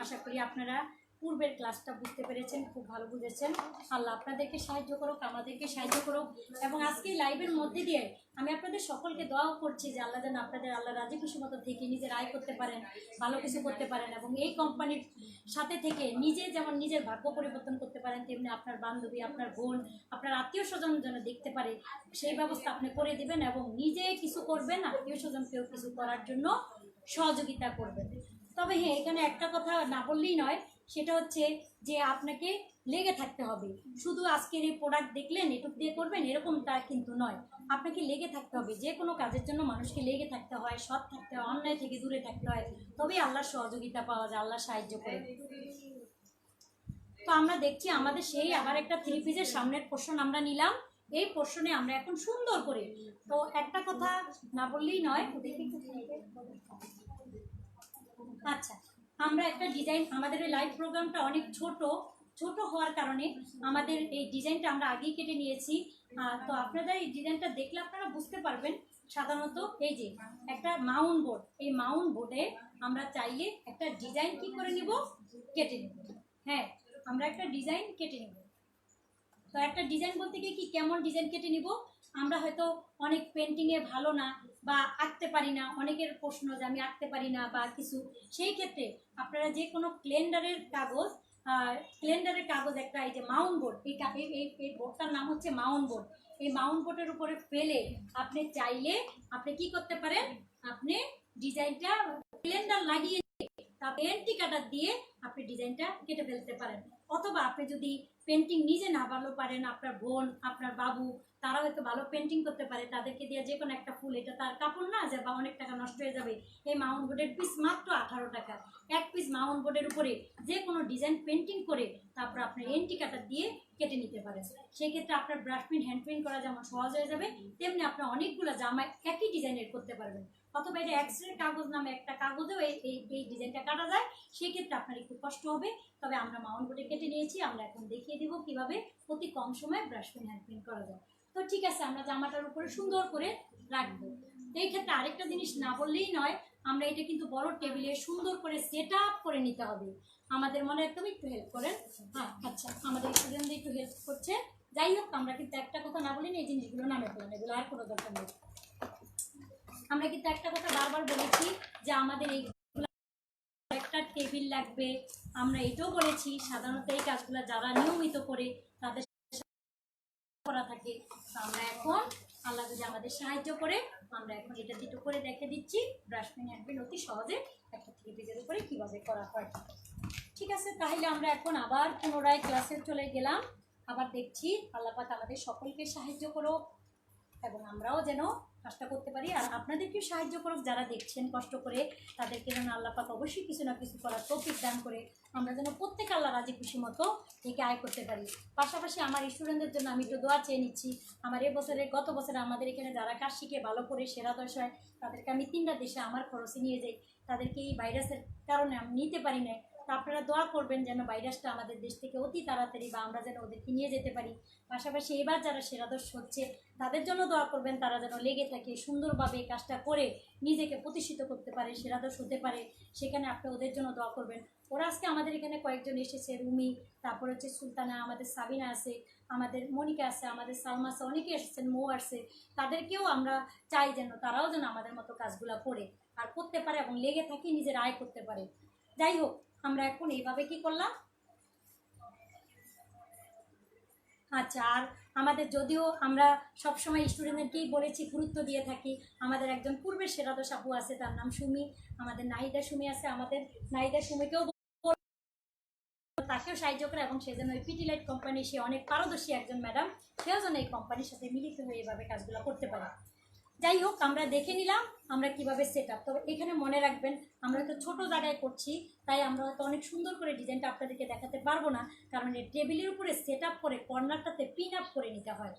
আশা করি আপনারা পূর্বের ক্লাসটা বুঝতে পেরেছেন, খুব ভালো বুঝেছেন। আল্লাহ আপনাদেরকে সাহায্য করুক, আমাদেরকে সাহায্য করুক। এবং আজকে লাইভের মধ্যে দিয়ে আমি আপনাদের সকলকে দোয়াও করছি যে আল্লাহ যেন আপনাদের আল্লাহ রাজি খুশি মতো থেকে নিজের আয় করতে পারেন, ভালো কিছু করতে পারেন, এবং এই কোম্পানির সাথে থেকে নিজে যেমন নিজের ভাগ্য পরিবর্তন করতে পারেন, তেমনি আপনার বান্ধবী, আপনার বোন, আপনার আত্মীয় স্বজন যেন দেখতে পারে সেই ব্যবস্থা আপনি করে দিবেন, এবং নিজে কিছু করবেন, আত্মীয় স্বজনকেও কিছু করার জন্য সহযোগিতা করবেন। তবে হ্যাঁ, এখানে একটা কথা না বললেই নয়, সেটা হচ্ছে যে আপনাকে লেগে থাকতে হবে। শুধু আজকের এই প্রোডাক্ট দেখলেন এটুক দিয়ে করবেন এরকমটা কিন্তু নয়, আপনাকে লেগে থাকতে হবে। যে কোনো কাজের জন্য মানুষকে লেগে থাকতে হয়, সৎ থাকতে হয়, অন্যায় থেকে দূরে থাকতে হয়, তবেই আল্লাহর সহযোগিতা পাওয়া যায়, আল্লাহ সাহায্য করে। তো আমরা দেখছি আমাদের সেই আবার একটা 3 পিসের সামনের পোর্শন আমরা নিলাম। এই পোর্শনে আমরা এখন সুন্দর করে, তো একটা কথা না বললেই নয়, আচ্ছা আমরা একটা ডিজাইন, আমাদের এই লাইভ প্রোগ্রামটা অনেক ছোট হওয়ার কারণে আমাদের এই ডিজাইনটা আমরা আগেই কেটে নিয়েছি। তো আপনারা এই ডিজাইনটা দেখলে আপনারা বুঝতে পারবেন সাধারণত এই যে একটা মাউন্ট বোর্ড, এই মাউন্ট বোর্ডে আমরা চাইলে একটা ডিজাইন কি করে নিব, কেটে নিব। হ্যাঁ, আমরা একটা ডিজাইন কেটে নিব। তো একটা ডিজাইন বলতে গিয়ে কি কেমন ডিজাইন কেটে নিব, আমরা হয়তো অনেক পেন্টিংয়ে ভালো না বা আঁকতে পারি না, অনেকের প্রশ্ন যে আমি আঁকতে পারি না বা কিছু, সেই ক্ষেত্রে আপনারা যে কোনো ক্যালেন্ডারের কাগজ একটা, এই যে মাউন্ট বোর্ড, এই বোর্ডটার নাম হচ্ছে মাউন্ট বোর্ড। এই মাউন্ট বোর্ডের উপরে ফেলে আপনি চাইলে আপনি কি করতে পারেন, আপনি ডিজাইনটা ক্যালেন্ডার লাগিয়ে এন্টি কাটার দিয়ে আপনি ডিজাইনটা কেটে ফেলতে পারেন। অথবা আপনি যদি পেন্টিং নিজে না ভালো পারেন, আপনার বোন, আপনার বাবু, তারা হয়তো ভালো পেন্টিং করতে পারে, তাদেরকে দিয়ে যে কোনো একটা ফুল, এটা তার কাপড় না যে বা অনেক টাকা নষ্ট হয়ে যাবে, এই মাউন্ট বোর্ডের পিস মাত্র 18 টাকা। এক পিস মাউন্ট বোর্ডের উপরে যে কোনো ডিজাইন পেন্টিং করে তারপর আপনার এন্টি কাটার দিয়ে কেটে নিতে পারেন। সেই ক্ষেত্রে আপনার ব্রাশ প্রিন্ট, হ্যান্ড প্রিন্ট করা যেমন সহজ হয়ে যাবে, তেমনি আপনার অনেকগুলো জামা একই ডিজাইনের করতে পারবেন। অথবা এটা এক্সরে কাগজ নামে একটা কাগজেও এই ডিজাইনটা কাটা যায়, সেক্ষেত্রে আপনার একটু কষ্ট হবে। তবে আমরা মাউন্ট বোর্ডে কেটে নিয়েছি, আমরা এখন দেখিয়ে দিব কিভাবে অতি কম সময়ে ব্রাশ পেন হ্যান্ড প্রিন্ট করা যায়। তো ঠিক আছে, আমরা জামাটার উপরে সুন্দর করে রাখবো। এই ক্ষেত্রে আরেকটা জিনিস না বললেই নয়, আমরা এটা কিন্তু বড় টেবিলে সুন্দর করে সেট আপ করে নিতে হবে। আমাদের মনে একদম একটু হেল্প করেন। হ্যাঁ আচ্ছা, আমাদের স্টুডেন্টদের একটু হেল্প করছে। যাই হোক, আমরা কিন্তু একটা কথা না বলিনি, এই জিনিসগুলো নামে ফেলেন, এগুলো আর কোনো দরকার নেই। আমরা কিন্তু একটা কথা বারবার বলেছি যে আমাদের এই একটা টেবিল লাগবে। আমরা এটাও বলেছি সাধারণত এই কাজগুলো যারা নিয়মিত করে তাদের করা থাকে। আমরা এখন আল্লাহ যদি আমাদের সাহায্য করে, আমরা এখন এটা যেটা করে দেখে দিচ্ছি ব্রাশ পেন হ্যান্ড পেন অতি সহজে একটা টেবিলের উপরে কিভাবে করা হয়। ঠিক আছে, তাহলে আমরা এখন আবার পুনরায় ক্লাসে চলে গেলাম। আবার দেখছি আল্লাহ পাক আমাদের সকলকে সাহায্য করো এবং আমরাও যেন কাজটা করতে পারি, আর আপনাদেরকেও সাহায্য করুক যারা দেখছেন কষ্ট করে, তাদেরকে যেন আল্লাহ পাক অবশ্যই কিছু না কিছু করার তৌফিক দান করে আমরা যেন প্রত্যেক আল্লাহ রাজি খুশি মতো একে আয় করতে পারি। পাশাপাশি আমার স্টুডেন্টদের জন্য আমি একটু দোয়া চেয়ে নিচ্ছি। আমার গত বছরে আমাদের এখানে যারা কাজ শিখে ভালো করে সেরা দশায়, তাদেরকে আমি 3টা দেশে আমার খরচে নিয়ে যাই। তাদেরকে এই ভাইরাসের কারণে আমি নিতে পারি না, তো আপনারা দোয়া করবেন যেন ভাইরাসটা আমাদের দেশ থেকে অতি তাড়াতাড়ি বা আমরা যেন ওদেরকে নিয়ে যেতে পারি। পাশাপাশি এবার যারা সেরাদর্শ হচ্ছে তাদের জন্য দোয়া করবেন, তারা যেন লেগে থাকে সুন্দরভাবে কাজটা করে নিজেকে প্রতিষ্ঠিত করতে পারে, সেরাদর্শ হতে পারে। সেখানে আপনি ওদের জন্য দোয়া করবেন। ওরা আজকে আমাদের এখানে কয়েকজন এসেছে, রুমি, তারপর হচ্ছে সুলতানা, আমাদের সাবিনা আছে, আমাদের মনিকা আছে, আমাদের সালমা আছে, অনেকে এসেছেন, মৌ আসছে। তাদেরকেও আমরা চাই যেন তারাও যেন আমাদের মতো কাজগুলো করে আর করতে পারে এবং লেগে থাকি নিজের আয় করতে পারে। যাই হোক, আমরা এখন এইভাবে কি করলাম। আচ্ছা, আর আমাদের যদিও আমরা সবসময় স্টুডেন্টদেরকেই বলেছি, গুরুত্ব দিয়ে থাকি, আমাদের একজন পূর্বের সেরাদোষ আপু আছে, তার নাম সুমি, আমাদের নাহিদা সুমি আছে, আমাদের নাহিদা সুমিকেও তাকেও সাহায্য করে এবং সে যেন ওই পিটি লাইট কোম্পানি, সে অনেক পারদর্শী একজন ম্যাডাম, সেও যেন এই কোম্পানির সাথে মিলিত হয়ে এভাবে কাজগুলো করতে পারে। যাই হোক, আমরা দেখে নিলাম আমরা কিভাবে সেট আপ। তবে এখানে মনে রাখবেন, আমরা তো ছোট জায়গায় করছি, তাই আমরা হয়তো অনেক সুন্দর করে ডিজাইনটা আপনাদেরকে দেখাতে পারবো না, কারণ এই টেবিলের উপরে সেট আপ করে কর্নারটাতে পিন আপ করে নিতে হয়।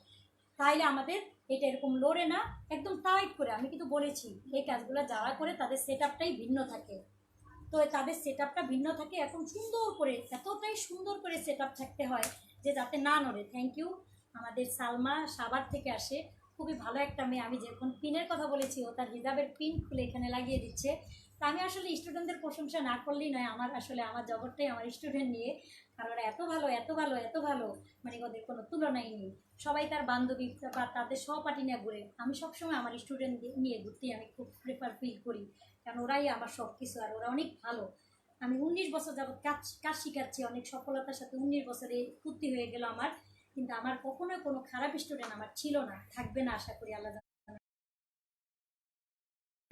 তাহলে আমাদের এটা এরকম লোরে না, একদম টাইট করে, আমি কিন্তু বলেছি এই কাজগুলো যারা করে তাদের সেট আপটাই ভিন্ন থাকে। তো তাদের সেট আপটা ভিন্ন থাকে, এখন সুন্দর করে, এতটাই সুন্দর করে সেট আপ থাকতে হয় যে যাতে না নড়ে। থ্যাংক ইউ, আমাদের সালমা সাভার থেকে আসে, খুবই ভালো একটা মেয়ে। আমি যখন পিনের কথা বলেছি, ও তার হিজাবের পিন খুলে এখানে লাগিয়ে দিচ্ছে। তা আমি আসলে স্টুডেন্টদের প্রশংসা না করলেই নয়, আমার আসলে আমার জগৎটাই আমার স্টুডেন্ট নিয়ে, আর ওরা এত ভালো এত ভালো এত ভালো, মানে ওদের কোনো তুলনাই নেই। সবাই তার বান্ধবী বা তাদের সহপাঠী নিয়ে ঘুরে, আমি সবসময় আমার স্টুডেন্ট নিয়ে ঘুরতেই আমি খুব প্রেফার ফিল করি, কারণ ওরাই আমার সব কিছু, আর ওরা অনেক ভালো। আমি 19 বছর যাবৎ কাজ শিখাচ্ছি অনেক সফলতার সাথে, 19 বছরে ফুর্তি হয়ে গেল আমার, কিন্তু আমার কখনোই কোনো খারাপ স্টুডেন্ট আমার ছিল না, থাকবে না আশা করি আল্লাহ।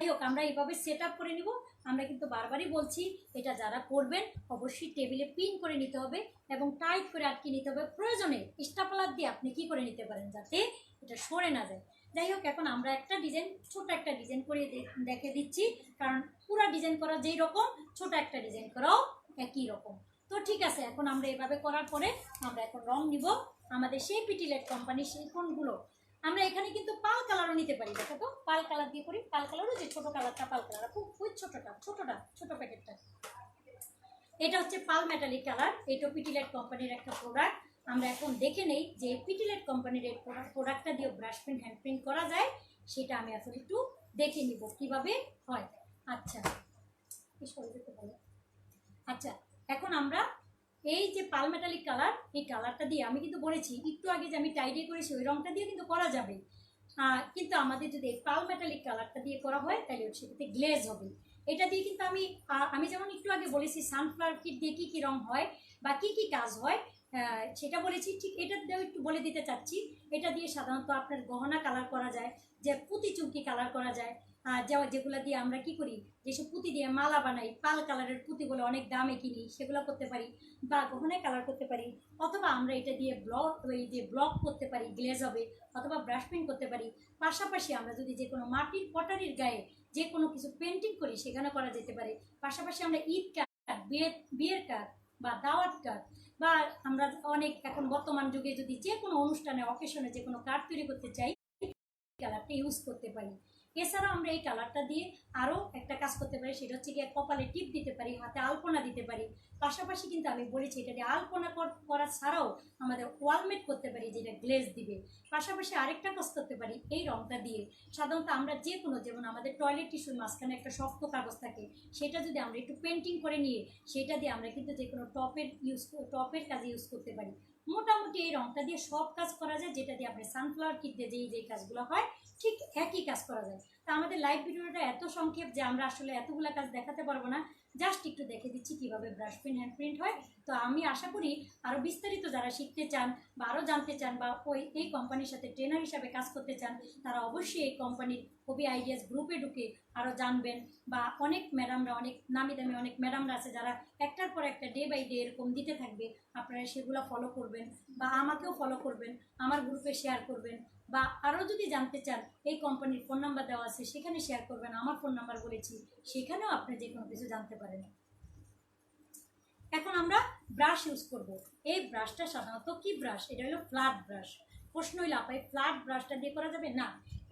যাই হোক, আমরা এইভাবে সেট আপ করে নিব। আমরা কিন্তু বারবারই বলছি, এটা যারা করবেন অবশ্যই টেবিলে পিন করে নিতে হবে এবং টাইট করে আটকে নিতে হবে। প্রয়োজনে স্টাপলার দিয়ে আপনি কি করে নিতে পারেন যাতে এটা সরে না যায়। যাই হোক, এখন আমরা একটা ডিজাইন, ছোট একটা ডিজাইন করে দেখে দিচ্ছি, কারণ পুরো ডিজাইন করা যেই রকম, ছোট একটা ডিজাইন করাও একই রকম। তো ঠিক আছে, এখন আমরা এভাবে করার পরে আমরা এখন রং নিব। আমাদের সেই পিটিলেট কোম্পানির সেই কোনগুলো আমরা এখানে কিন্তু পাল কালারও নিতে পারি। দেখো তো, পাল কালার দিয়ে করি, পাল কালারও যে ছোট কালারটা, পাল কালার খুব ছোট প্যাকেটটা, এটা হচ্ছে পাল মেটালিক কালার। এটা পিটিলেট কোম্পানির একটা প্রোডাক্ট। আমরা এখন দেখে নেই যে পিটিলেট কোম্পানির এই প্রোডাক্টটা দিয়ে ব্রাশ পেন হ্যান্ড প্রিন্ট করা যায় সেটা আমি এখন একটু দেখে নিব কিভাবে হয়। আচ্ছা, আচ্ছা, এখন আমরা এই যে পাল মেটালিক কালার, এই কালারটা দিয়ে আমি কিন্তু বলেছি একটু আগে যে আমি টাইডে করেছি ওই রংটা দিয়ে কিন্তু করা যাবে, কিন্তু আমাদের যদি এই পাল মেটালিক কালারটা দিয়ে করা হয় তাহলে সেটাতে গ্লেজ হবে। এটা দিয়ে কিন্তু আমি যেমন একটু আগে বলেছি সানফ্লাওয়ার কিট দিয়ে কী কী রং হয় বা কী কী কাজ হয় সেটা বলেছি, ঠিক এটা দিয়েও একটু বলে দিতে চাচ্ছি। এটা দিয়ে সাধারণত আপনার গহনা কালার করা যায়, যে পুঁতি চুমকি কালার করা যায়, যেগুলো দিয়ে আমরা কি করি, যেসব পুঁতি দিয়ে মালা বানাই, পাল কালারের পুঁতিগুলো অনেক দামে কিনি, সেগুলো করতে পারি বা গহনায় কালার করতে পারি, অথবা আমরা এটা দিয়ে ব্লক করতে পারি, গ্লেজ হবে, অথবা ব্রাশ পেইন্ট করতে পারি। পাশাপাশি আমরা যদি যে কোনো মাটির পটারির গায়ে যে কোনো কিছু পেন্টিং করি সেখানে করা যেতে পারে। পাশাপাশি আমরা ঈদ কার্ড, বিয়ের কার্ড বা দাওয়াত কার্ড, বা আমরা অনেক এখন বর্তমান যুগে যদি যে কোনো অনুষ্ঠানে অকেশনে যে কোনো কার্ড তৈরি করতে চাই, কালারটা ইউজ করতে পারি। এছাড়াও আমরা এই কালারটা দিয়ে আরও একটা কাজ করতে পারি, সেটা হচ্ছে গিয়ে কপালে টিপ দিতে পারি, হাতে আলপনা দিতে পারি। পাশাপাশি কিন্তু আমি বলেছি এটা দিয়ে আলপনা করা ছাড়াও আমাদের ওয়ালমেট করতে পারি, যেটা গ্লেজ দিবে। পাশাপাশি আরেকটা কাজ করতে পারি এই রংটা দিয়ে, সাধারণত আমরা যে কোনো, যেমন আমাদের টয়লেট টিস্যুর মাঝখানে একটা শক্ত কাগজ থাকে, সেটা যদি আমরা একটু পেন্টিং করে নিয়ে সেটা দিয়ে আমরা কিন্তু যে কোনো টপের কাজে ইউজ করতে পারি। মোটামুটি এই রংটা দিয়ে সব কাজ করা যায়, যেটা দিয়ে আপনি সানফ্লাওয়ার কিট দিয়ে যেই কাজগুলো হয় ঠিক একই কাজ করা যায়। তা আমাদের লাইভ ভিডিওটা এত সংক্ষেপ যে আমরা আসলে এতগুলো কাজ দেখাতে পারবো না, জাস্ট একটু দেখে দিচ্ছি কীভাবে ব্রাশ পেন হ্যান্ড প্রিন্ট হয়। তো আমি আশা করি আরও বিস্তারিত যারা শিখতে চান বা আরও জানতে চান বা এই কোম্পানির সাথে ট্রেনার হিসাবে কাজ করতে চান, তারা অবশ্যই এই কোম্পানির হবি আইডিয়াস গ্রুপে ঢুকে আরও জানবেন। বা অনেক ম্যাডামরা, অনেক নামি দামি অনেক ম্যাডামরা আছে যারা একটার পর একটা ডে বাই ডে এরকম দিতে থাকবে, আপনারা সেগুলো ফলো করবেন বা আমাকেও ফলো করবেন, আমার গ্রুপে শেয়ার করবেন। বা আরও যদি জানতে চান এই কোম্পানির ফোন নাম্বার দেওয়া আছে, সেখানে শেয়ার করবেন, আমার ফোন নাম্বার বলেছি, সেখানেও আপনি যে কোনো কিছু জানতে পারেন। এখন আমরা ব্রাশ ইউজ করব। এই ব্রাশটা সাধারণত কি ব্রাশ, এটা হলো ফ্ল্যাট ব্রাশ। প্রশ্ন হইল আপা ফ্ল্যাট ব্রাশটা দিয়ে করা যাবে না,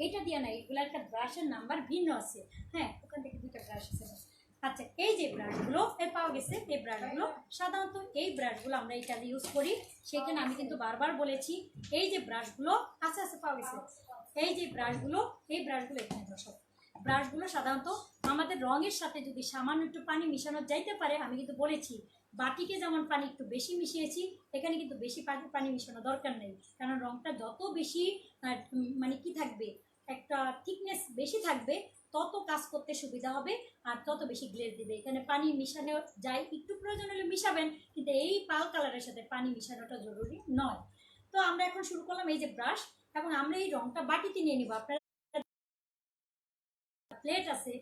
এটা দিয়ে না, এগুলো একটা ব্রাশের নাম্বার ভিন্ন আছে। হ্যাঁ, ওখান থেকে দুটো ব্রাশ আছে। আচ্ছা, এই যে ব্রাশগুলো পাওয়া গেছে, এই ব্রাশগুলো সাধারণত এই ব্রাশগুলো আমরা এই কাজে ইউজ করি। সেখানে আমি কিন্তু বারবার বলেছি এই যে ব্রাশগুলো আচ্ছা পাওয়া গেছে, এই যে ব্রাশগুলো, এই ব্রাশগুলো এখানে দর্শক, ব্রাশগুলো সাধারণত আমাদের রঙের সাথে যদি সামান্য একটু পানি মিশানো যাইতে পারে, আমি কিন্তু বলেছি বাটিকে যেমন পানি একটু বেশি মিশিয়েছি, এখানে কিন্তু বেশি পানি মিশানো দরকার নেই, কারণ রঙটা যত বেশি মানে কি থাকবে, একটা থিকনেস বেশি থাকবে, তত কাজ করতে সুবিধা হবে আর তত বেশি গ্লেজ দিবে। এখানে পানি মিশানো যায়, একটু প্রয়োজন হলে মিশাবেন, কিন্তু এই পাল কালারের সাথে পানি মিশানোটা জরুরি নয়। তো আমরা এখন শুরু করলাম এই যে ব্রাশ, এবং আমরা এই রঙটা বাটিতে নিয়ে নিব। আপনারা প্লেট আছে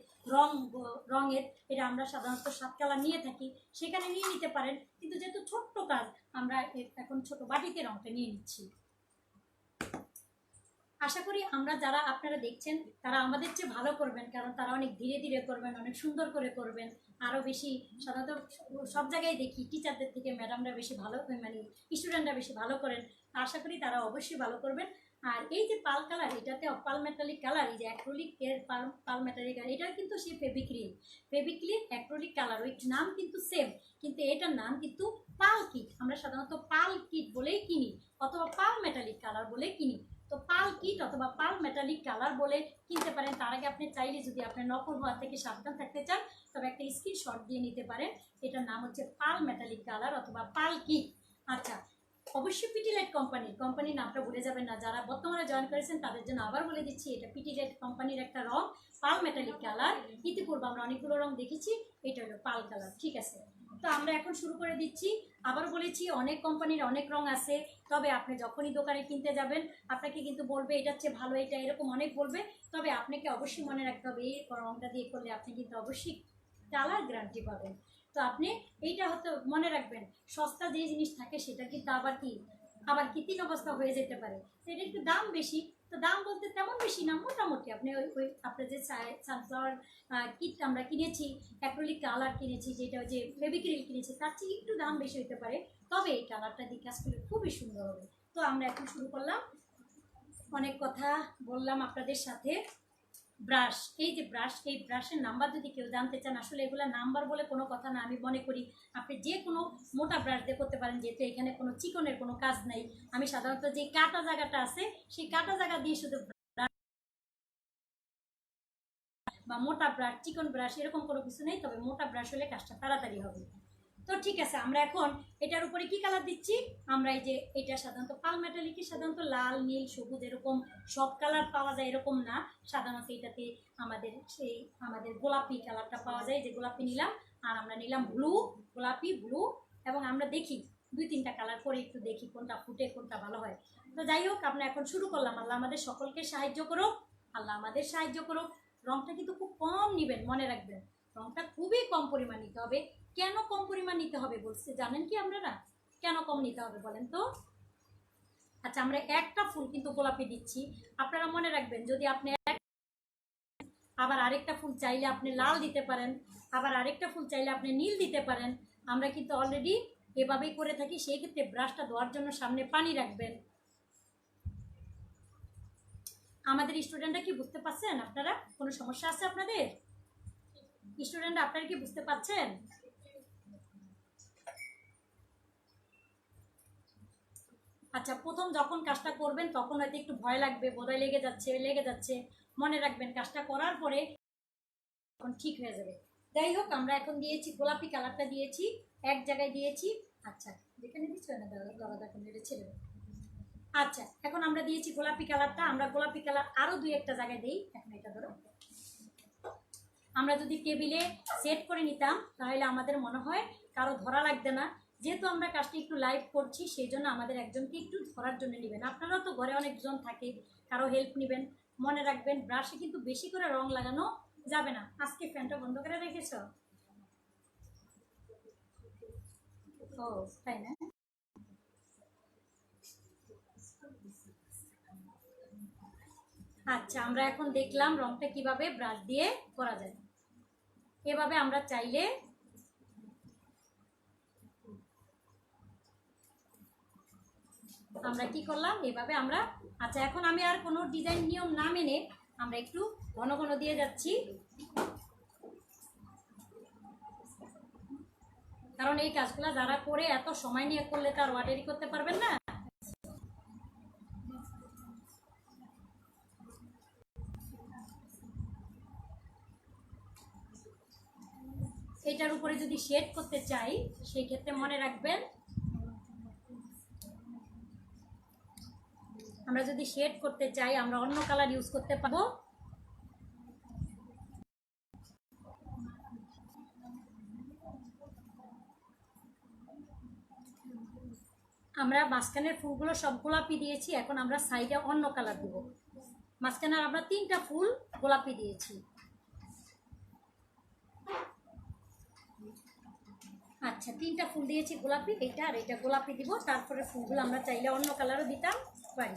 রঙের, এটা আমরা সাধারণত 7 কালার নিয়ে থাকি, সেখানে নিয়ে নিতে পারেন, কিন্তু যেহেতু ছোট্ট কাজ আমরা এখন ছোট বাটিতে রঙটা নিয়ে নিচ্ছি। আশা করি আমরা যারা আপনারা দেখছেন তারা আমাদের চেয়ে ভালো করবেন, কারণ তারা অনেক ধীরে ধীরে করবেন, অনেক সুন্দর করে করবেন, আরও বেশি। সাধারণত সব জায়গায় দেখি টিচারদের থেকে ম্যাডামরা বেশি ভালো, মানে স্টুডেন্টরা বেশি ভালো করেন। আশা করি তারা অবশ্যই ভালো করবেন। আর এই যে পাল কালার, এটাতে পাল মেটালিক কালার, এই যে অ্যাক্রিলিক এর পাল মেটালিক কালার, এটা কিন্তু সে ফেবিক্রিল অ্যাক্রিলিক কালার, ওই নাম কিন্তু সেম, কিন্তু এটার নাম কিন্তু পাল কিট। আমরা সাধারণত পাল কিট বলেই কিনি, অথবা পাল মেটালিক কালার বলে কিনি। তো পাল কিট অথবা পাল মেটালিক কালার বলে কিনতে পারেন। তার আগে আপনি চাইলে যদি আপনার নকল হওয়া থেকে সাবধান থাকতে চান, তবে একটা স্ক্রিনশট দিয়ে নিতে পারেন। এটার নাম হচ্ছে পাল মেটালিক কালার অথবা পাল কিট। আচ্ছা, অবশ্যই পিটিলাইট কোম্পানির নামটা ভুলে যাবেন না। যারা বর্তমানে জয়েন করেছেন তাদের জন্য আবার বলে দিচ্ছি, এটা পিটিলাইট কোম্পানির একটা রং, পাল মেটালিক কালার। ইতিপূর্বে আমরা অনেকগুলো রং দেখেছি, এটা হলো পাল কালার। ঠিক আছে, তো আমরা এখন শুরু করে দিচ্ছি। আবার বলেছি অনেক কোম্পানির অনেক রং আছে, তবে আপনি যখনই দোকানে কিনতে যাবেন আপনাকে কিন্তু বলবে এটার চেয়ে ভালো এটা, এরকম অনেক বলবে। তবে আপনাকে অবশ্যই মনে রাখতে হবে এই রংটা দিয়ে করলে আপনি কিন্তু অবশ্যই কালার গ্যারান্টি পাবেন। তো আপনি এইটা হয়তো মনে রাখবেন, সস্তা যে জিনিস থাকে সেটা কিন্তু আবার কি 3 অবস্থা হয়ে যেতে পারে। তো এটা একটু দাম বেশি, তো দাম বলতে তেমন বেশি না, মোটামুটি আপনি ওই আপনার যে সানফ্লাওয়ার কিট আমরা কিনেছি, অ্যাক্রিলিক কালার কিনেছি, যেটা যে ফেবিক্রিল কিনেছি, তার চেয়ে একটু দাম বেশি হতে পারে, তবে এই কালারটা দিয়ে কাজ করলে খুবই সুন্দর হবে। তো আমরা এখন শুরু করলাম, অনেক কথা বললাম আপনাদের সাথে। ব্রাশ, এই যে ব্রাশ, এই ব্রাশের নাম্বার যদি কেউ জানতে চান, আসলে এগুলো নাম্বার বলে কোনো কথা না। আমি মনে করি আপনি যে কোনো মোটা ব্রাশ দিয়ে করতে পারেন, যেহেতু এখানে কোনো চিকনের কোনো কাজ নেই। আমি সাধারণত যে কাটা জায়গাটা আছে সেই কাটা জায়গা দিয়ে শুধু বা মোটা ব্রাশ, চিকন ব্রাশ এরকম কোনো কিছু নেই, তবে মোটা ব্রাশ হলে কাজটা তাড়াতাড়ি হবে। তো ঠিক আছে, আমরা এখন এটার উপরে কি কালার দিচ্ছি, আমরা এই যে এটা সাধারণত পাল মেটালিকে সাধারণত লাল, নীল, সবুজ এরকম সব কালার পাওয়া যায় এরকম না, সাধারণত এটাতে আমাদের গোলাপি কালারটা পাওয়া যায়, যে গোলাপি নিলাম, আর আমরা নিলাম ব্লু, গোলাপি ব্লু, এবং আমরা দেখি 2-3টা কালার করে একটু দেখি কোনটা ফুটে কোনটা ভালো হয়। তো যাই হোক, আমরা এখন শুরু করলাম। আল্লাহ আমাদের সকলকে সাহায্য করুক, আল্লাহ আমাদের সাহায্য করুক। রংটা কিন্তু খুব কম নেবেন, মনে রাখবেন রংটা খুবই কম পরিমাণ নিতে হবে। কেন কম পরিমাণ নিতে হবে বলছে জানেন কি আপনারা, কেন কম নিতে হবে বলেন তো? আচ্ছা, আমরা একটা ফুল কিন্তু গোলাপি দিচ্ছি, আপনারা মনে রাখবেন যদি আপনি আবার আরেকটা ফুল চাইলে আপনি লাল দিতে পারেন, আবার আরেকটা ফুল চাইলে আপনি নীল দিতে পারেন। আমরা কিন্তু অলরেডি এভাবেই করে থাকি। সেই ক্ষেত্রে ব্রাশটা ধোয়ার জন্য সামনে পানি রাখবেন। আমাদের স্টুডেন্টরা কি বুঝতে পারছেন? আপনারা কোনো সমস্যা আছে আপনাদের স্টুডেন্টরা, আপনারা কি বুঝতে পারছেন? আচ্ছা, প্রথম যখন কাজটা করবেন তখন হয়তো একটু ভয় লাগবে, বোধহয় লেগে যাচ্ছে। মনে রাখবেন কাজটা করার পরে তখন ঠিক হয়ে যাবে। যাই হোক, আমরা এখন দিয়েছি গোলাপি কালারটা, দিয়েছি এক জায়গায় দিয়েছি। আচ্ছা, যেখানে দিচ্ছ না দাদা এখন এটা ছেড়ে। আচ্ছা, এখন আমরা দিয়েছি গোলাপি কালারটা, আমরা গোলাপি কালার আরও 2-1টা জায়গায় দিই। এখন এটা ধরো, আমরা যদি টেবিলে সেট করে নিতাম তাহলে আমাদের মনে হয় কারো ধরা লাগবে না। যেহেতু আমরা কাজটি একটু লাইভ করছি সেই জন্য আমাদের একজনকে একটু ধরার জন্য নেবেন। আপনারাও তো ঘরে অনেকজন থাকে, কারো হেল্প নেবেন। মনে রাখবেন ব্রাশে কিন্তু বেশি করে রং লাগানো যাবে না। আজকে ফ্যানটা বন্ধ করে রেখেছ? ও তাই না? আচ্ছা, আমরা এখন দেখলাম রংটা কিভাবে ব্রাশ দিয়ে করা যায়। এভাবে আমরা চাইলে আমরা কি করলাম এভাবে আমরা। আচ্ছা, এখন আমি আর কোনো ডিজাইন নিয়ম না মেনে আমরা একটু ঘন ঘন দিয়ে যাচ্ছি, কারণ এই কাজগুলো যারা করে এত সময় নিয়ে করলে তো আর ওয়াটারি করতে পারবেন না। এটার উপরে যদি শেড করতে চাই সেই ক্ষেত্রে মনে রাখবেন আমরা যদি শেড করতে চাই আমরা অন্য কালার ইউজ করতে পারবো। আমরা মাঝখানের ফুলগুলো সব গোলাপি দিয়েছি, এখন আমরা সাইডে অন্য কালার দিব। মাঝখানে আমরা 3টা ফুল গোলাপি দিয়েছি। আচ্ছা, 3টা ফুল দিয়েছি গোলাপি, এটা আর এটা গোলাপি দিব। তারপরে ফুলগুলো আমরা চাইলে অন্য কালারও দিতাম পারি।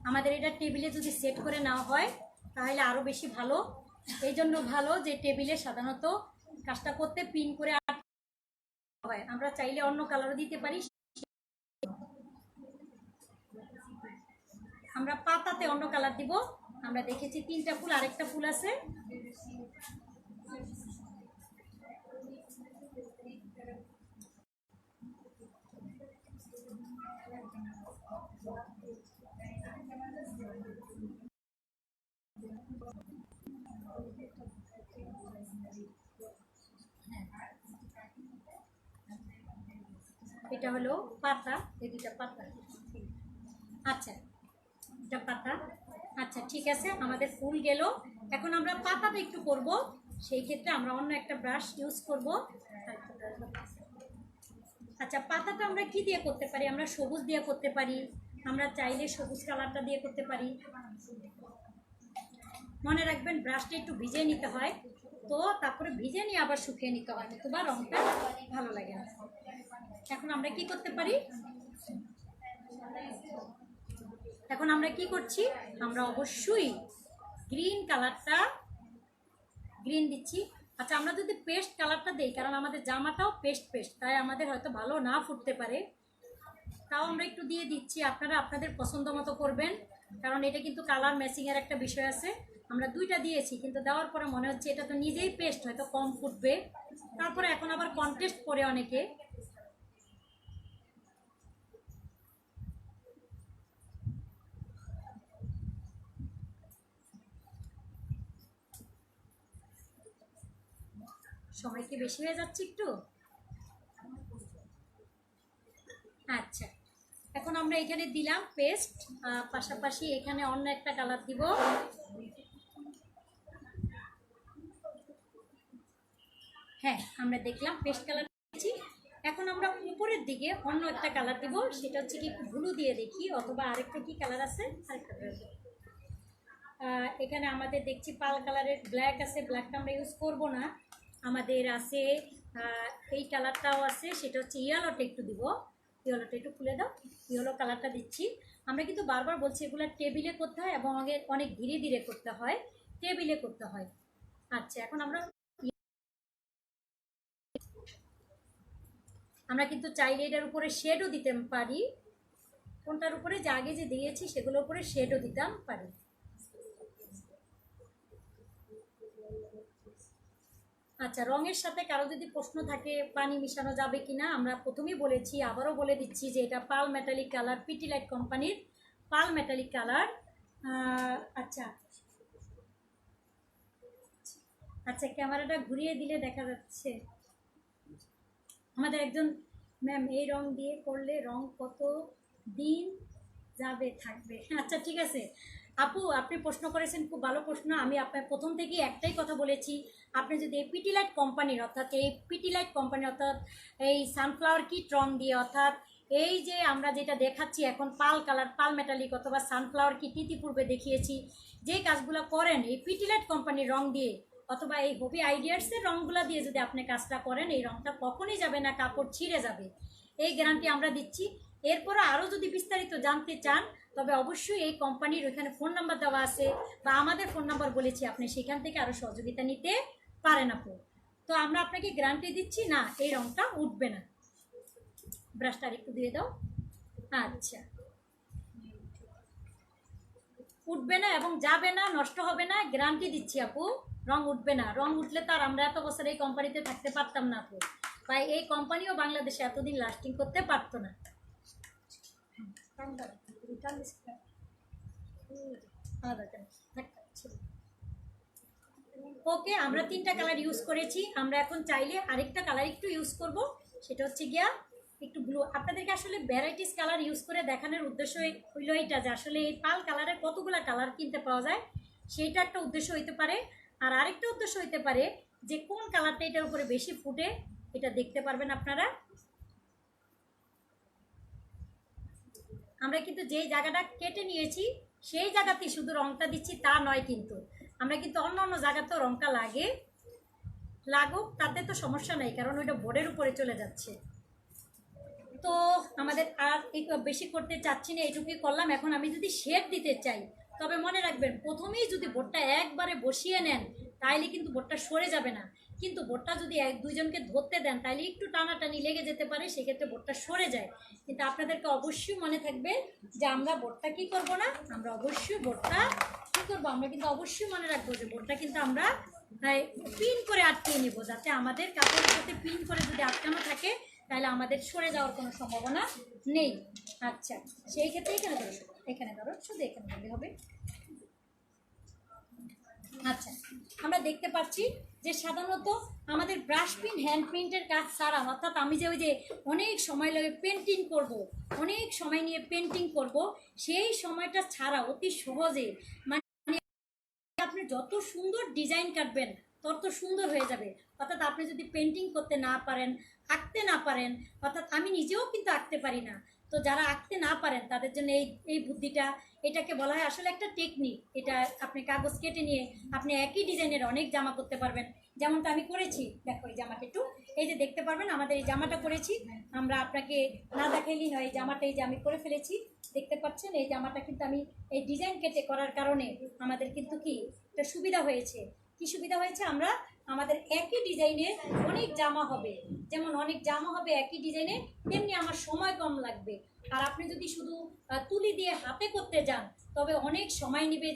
আমাদের এটা টেবিলে যদি সেট করে নেওয়া হয় তাহলে আরও বেশি ভালো। এই জন্য ভালো যে টেবিলে সাধারণত কাজটা করতে পিন করে হয়, আমরা চাইলে অন্য কালারও দিতে পারি। আমরা পাতাতে অন্য কালার দিব। আমরা দেখেছি 3টা ফুল, আরেকটা ফুল আছে। এটা হলো পাতা, এই 2টা পাতা। আচ্ছা, এটা পাতা। আচ্ছা ঠিক আছে, আমাদের ফুল গেল। এখন আমরা পাতাটা একটু করব, সেই ক্ষেত্রে আমরা অন্য একটা ব্রাশ ইউজ করব। আচ্ছা, পাতাটা আমরা কি দিয়ে করতে পারি? আমরা সবুজ দিয়ে করতে পারি, আমরা চাইলে সবুজ কালারটা দিয়ে করতে পারি। মনে রাখবেন ব্রাশটা একটু ভিজিয়ে নিতে হয়, তো তারপরে ভিজে নিয়ে আবার শুকিয়ে নিতে হয়, নতুবা রংটা ভালো লাগে না। এখন আমরা কি করতে পারি? এখন আমরা কি করছি? আমরা অবশ্যই গ্রিন কালারটা গ্রিন দিচ্ছি। আচ্ছা, আমরা যদি পেস্ট কালারটা দিই, কারণ আমাদের জামাটাও পেস্ট তাই আমাদের হয়তো ভালো না ফুটতে পারে, তাও আমরা একটু দিয়ে দিচ্ছি। আপনারা আপনাদের পছন্দ মতো করবেন, কারণ এটা কিন্তু কালার ম্যাচিংয়ের একটা বিষয় আছে। আমরা 2টা দিয়েছি, কিন্তু দেওয়ার পরে মনে হচ্ছে এটা তো নিজেই পেস্ট, হয়তো কম ফুটবে। তারপরে এখন আবার কন্টেস্ট করে অনেকে। সময় কি বেশি হয়ে যাচ্ছে একটু? আচ্ছা, এখন আমরা এখানে দিলাম পেস্ট, পাশাপাশি এখানে অন্য একটা কালার দিব। হ্যাঁ, আমরা দেখলাম পেস্ট কালার দিয়েছি। এখন আমরা উপরের দিকে অন্য একটা কালার দিব, সেটা হচ্ছে কি একটু ব্লু দিয়ে দেখি, অথবা আরেকটা কি কালার আছে, আরেকটা এখানে আমাদের দেখছি পাল কালারের ব্ল্যাক আছে, ব্ল্যাকটা আমরা ইউজ করব না। আমাদের আছে এই কালারটাও আছে, সেটা হচ্ছে ইয়েলোটা একটু দিব। ইয়েলোটা একটু খুলে দাও, ইয়েলো কালারটা দিচ্ছি। আমরা কিন্তু বারবার বলছি এগুলো টেবিলে করতে হয় এবং আগে অনেক ধীরে ধীরে করতে হয়, টেবিলে করতে হয়। আচ্ছা, এখন আমরা কিন্তু চাইলে এটার উপরে শেডও দিতে পারি, কোনটার উপরে যে আগে যে দিয়েছি সেগুলোর উপরে শেডও দিতাম পারি। আচ্ছা, রঙের সাথে কারো যদি প্রশ্ন থাকে পানি মিশানো যাবে কিনা, আমরা প্রথমেই বলেছি, আবারও বলে দিচ্ছি যে এটা পাল মেটালিক কালার, পিটিলাইট কোম্পানির পাল মেটালিক কালার। আচ্ছা আচ্ছা, ক্যামেরাটা ঘুরিয়ে দিলে দেখা যাচ্ছে। আমাদের একজন ম্যাম, এই রং দিয়ে করলে রং কত দিন যাবে থাকবে? আচ্ছা ঠিক আছে আপু, আপনি প্রশ্ন করেছেন, খুব ভালো প্রশ্ন। আমি আপনার প্রথম থেকেই একটাই কথা বলেছি, আপনি যদি এই পিটিলাইট কোম্পানির অর্থাৎ এই সানফ্লাওয়ার কিট রং দিয়ে, অর্থাৎ এই যে আমরা যেটা দেখাচ্ছি এখন পাল কালার, পাল মেটালিক অথবা সানফ্লাওয়ার কিট ইতিপূর্বে দেখিয়েছি, যে কাজগুলো করেন এই পিটিলাইট কোম্পানির রং দিয়ে অথবা এই হবি আইডিয়াসের রঙগুলো দিয়ে যদি আপনি কাজটা করেন, এই রঙটা কখনোই যাবে না, কাপড় ছিঁড়ে যাবে, এই গ্যারান্টি আমরা দিচ্ছি। এরপরে আরও যদি বিস্তারিত জানতে চান, তবে অবশ্যই এই কোম্পানির ওইখানে ফোন নাম্বার দেওয়া আছে বা আমাদের ফোন নাম্বার বলেছি, আপনি সেখান থেকে আরও সহযোগিতা নিতে পারেন আপু। তো আমরা আপনাকে গ্যারান্টি দিচ্ছি না এই রঙটা উঠবে না। ব্রাশটা একটু দিয়ে দাও। আচ্ছা, উঠবে না এবং যাবে না, নষ্ট হবে না, গ্যারান্টি দিচ্ছি আপু। রং উঠবে না, রং উঠলে তার আমরা এত বছর এই কোম্পানিতে থাকতে পারতাম না আপু, বা এই কোম্পানিও বাংলাদেশে এতদিন লাস্টিং করতে পারতো না। ওকে, আমরা 3টা কালার ইউজ করেছি, আমরা এখন চাইলে আরেকটা কালার একটু ইউজ করব, সেটা হচ্ছে গিয়া একটু ব্লু। আপনাদেরকে আসলে ভ্যারাইটিস কালার ইউজ করে দেখানোর উদ্দেশ্য হইল এইটা, যে আসলে এই পাল কালারের কতগুলো কালার কিনতে পাওয়া যায়, সেইটা একটা উদ্দেশ্য হইতে পারে। আর আরেকটা উদ্দেশ্য হইতে পারে যে কোন কালারটা এটার উপরে বেশি ফুটে, এটা দেখতে পারবেন আপনারা। আমরা কিন্তু যেই জায়গাটা কেটে নিয়েছি সেই জায়গাতেই শুধু রংটা দিচ্ছি তা নয়, কিন্তু আমরা কিন্তু অন্য অন্য জায়গাতেও রংটা লাগুক, তাতে তো সমস্যা নাই, কারণ ওইটা বোর্ডের উপরে চলে যাচ্ছে। তো আমাদের আর বেশি করতে চাচ্ছি না, এইটুকুই করলাম। এখন আমি যদি শেড দিতে চাই, তবে মনে রাখবেন প্রথমেই যদি বোর্ডটা একবারে বসিয়ে নেন তাইলে কিন্তু বোর্ডটা সরে যাবে না, কিন্তু বোর্ডটা যদি দুইজনকে ধরতে দেন তাইলে একটু টানাটানি লেগে যেতে পারে, সেক্ষেত্রে বোর্ডটা সরে যায়। কিন্তু আপনাদেরকে অবশ্যই মনে থাকবে যে আমরা বোর্ডটা কি করব না, আমরা অবশ্যই বোর্ডটা কি করবো, আমরা কিন্তু অবশ্যই মনে রাখবো যে বোর্ডটা কিন্তু আমরা পিন করে আটকিয়ে নেব, যাতে আমাদের কাপড়ের সাথে পিন করে যদি আটকানো থাকে তাহলে আমাদের সরে যাওয়ার কোনো সম্ভাবনা নেই। আচ্ছা, সেই ক্ষেত্রে এখানে ধরো শুধু এখানে দিলে হবে। আচ্ছা, আমরা দেখতে পাচ্ছি যে সাধারণত আমাদের ব্রাশ প্রিন্ট, হ্যান্ড প্রিন্টের কাজ ছাড়া, অর্থাৎ আমি যে ওই যে অনেক সময় লাগে পেন্টিং করব, অনেক সময় নিয়ে পেন্টিং করব, সেই সময়টা ছাড়া অতি সহজে মানে আপনি যত সুন্দর ডিজাইন কাটবেন তত সুন্দর হয়ে যাবে। অর্থাৎ আপনি যদি পেন্টিং করতে না পারেন, আঁকতে না পারেন, অর্থাৎ আমি নিজেও কিন্তু আঁকতে পারি না, তো যারা আঁকতে না পারেন তাদের জন্য এই বুদ্ধিটা, এটাকে বলা হয় আসলে একটা টেকনিক। এটা আপনি কাগজ কেটে নিয়ে আপনি একই ডিজাইনের অনেক জামা করতে পারবেন, যেমনটা আমি করেছি। দেখো এই জামাটা একটু, এই যে দেখতে পারবেন আমাদের এই জামাটা করেছি, আমরা আপনাকে না দেখাইলি নয়, এই জামাটা এই যে আমি করে ফেলেছি, দেখতে পাচ্ছেন এই জামাটা কিন্তু আমি এই ডিজাইন কেটে করার কারণে আমাদের কিন্তু কি একটা সুবিধা হয়েছে। কি সুবিধা হয়েছে, আমরা আমাদের একই ডিজাইনের অনেক জামা হবে, যেমন অনেক জামা হবে একই ডিজাইনে, তেমনি আমার সময় কম লাগবে। আর আপনি যদি শুধু তুলি দিয়ে হাতে করতে যান তবে অনেক সময় নেবে,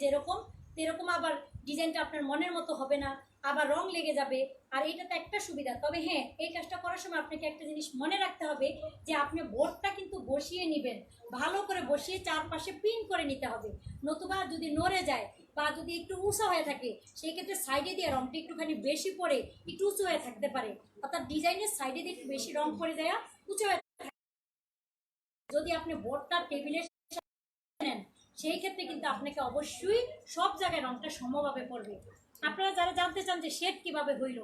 সেরকম আবার ডিজাইনটা আপনার মনের মতো হবে না, আবার রং লেগে যাবে। আর এইটাতে একটা সুবিধা, তবে হ্যাঁ এই কাজটা করার সময় আপনাকে একটা জিনিস মনে রাখতে হবে যে আপনি বোর্ডটা কিন্তু বসিয়ে নেবেন, ভালো করে বসিয়ে চারপাশে পিন করে নিতে হবে, নতুবা যদি নড়ে যায় বা যদি একটু উঁচা হয়ে থাকে সেই ক্ষেত্রে সাইডে দিয়ে রংটা একটুখানি বেশি পড়ে একটু উঁচু হয়ে থাকতে পারে, অর্থাৎ ডিজাইনের সাইডে দিয়ে একটু বেশি রং পড়ে দেওয়া উঁচু হয়ে। যদি আপনি বোর্ডটা টেবিলে নেন সেই ক্ষেত্রে কিন্তু আপনাকে অবশ্যই সব জায়গায় রংটা সমভাবে পড়বে। আপনারা যারা জানতে চান যে শেড কিভাবে হইল,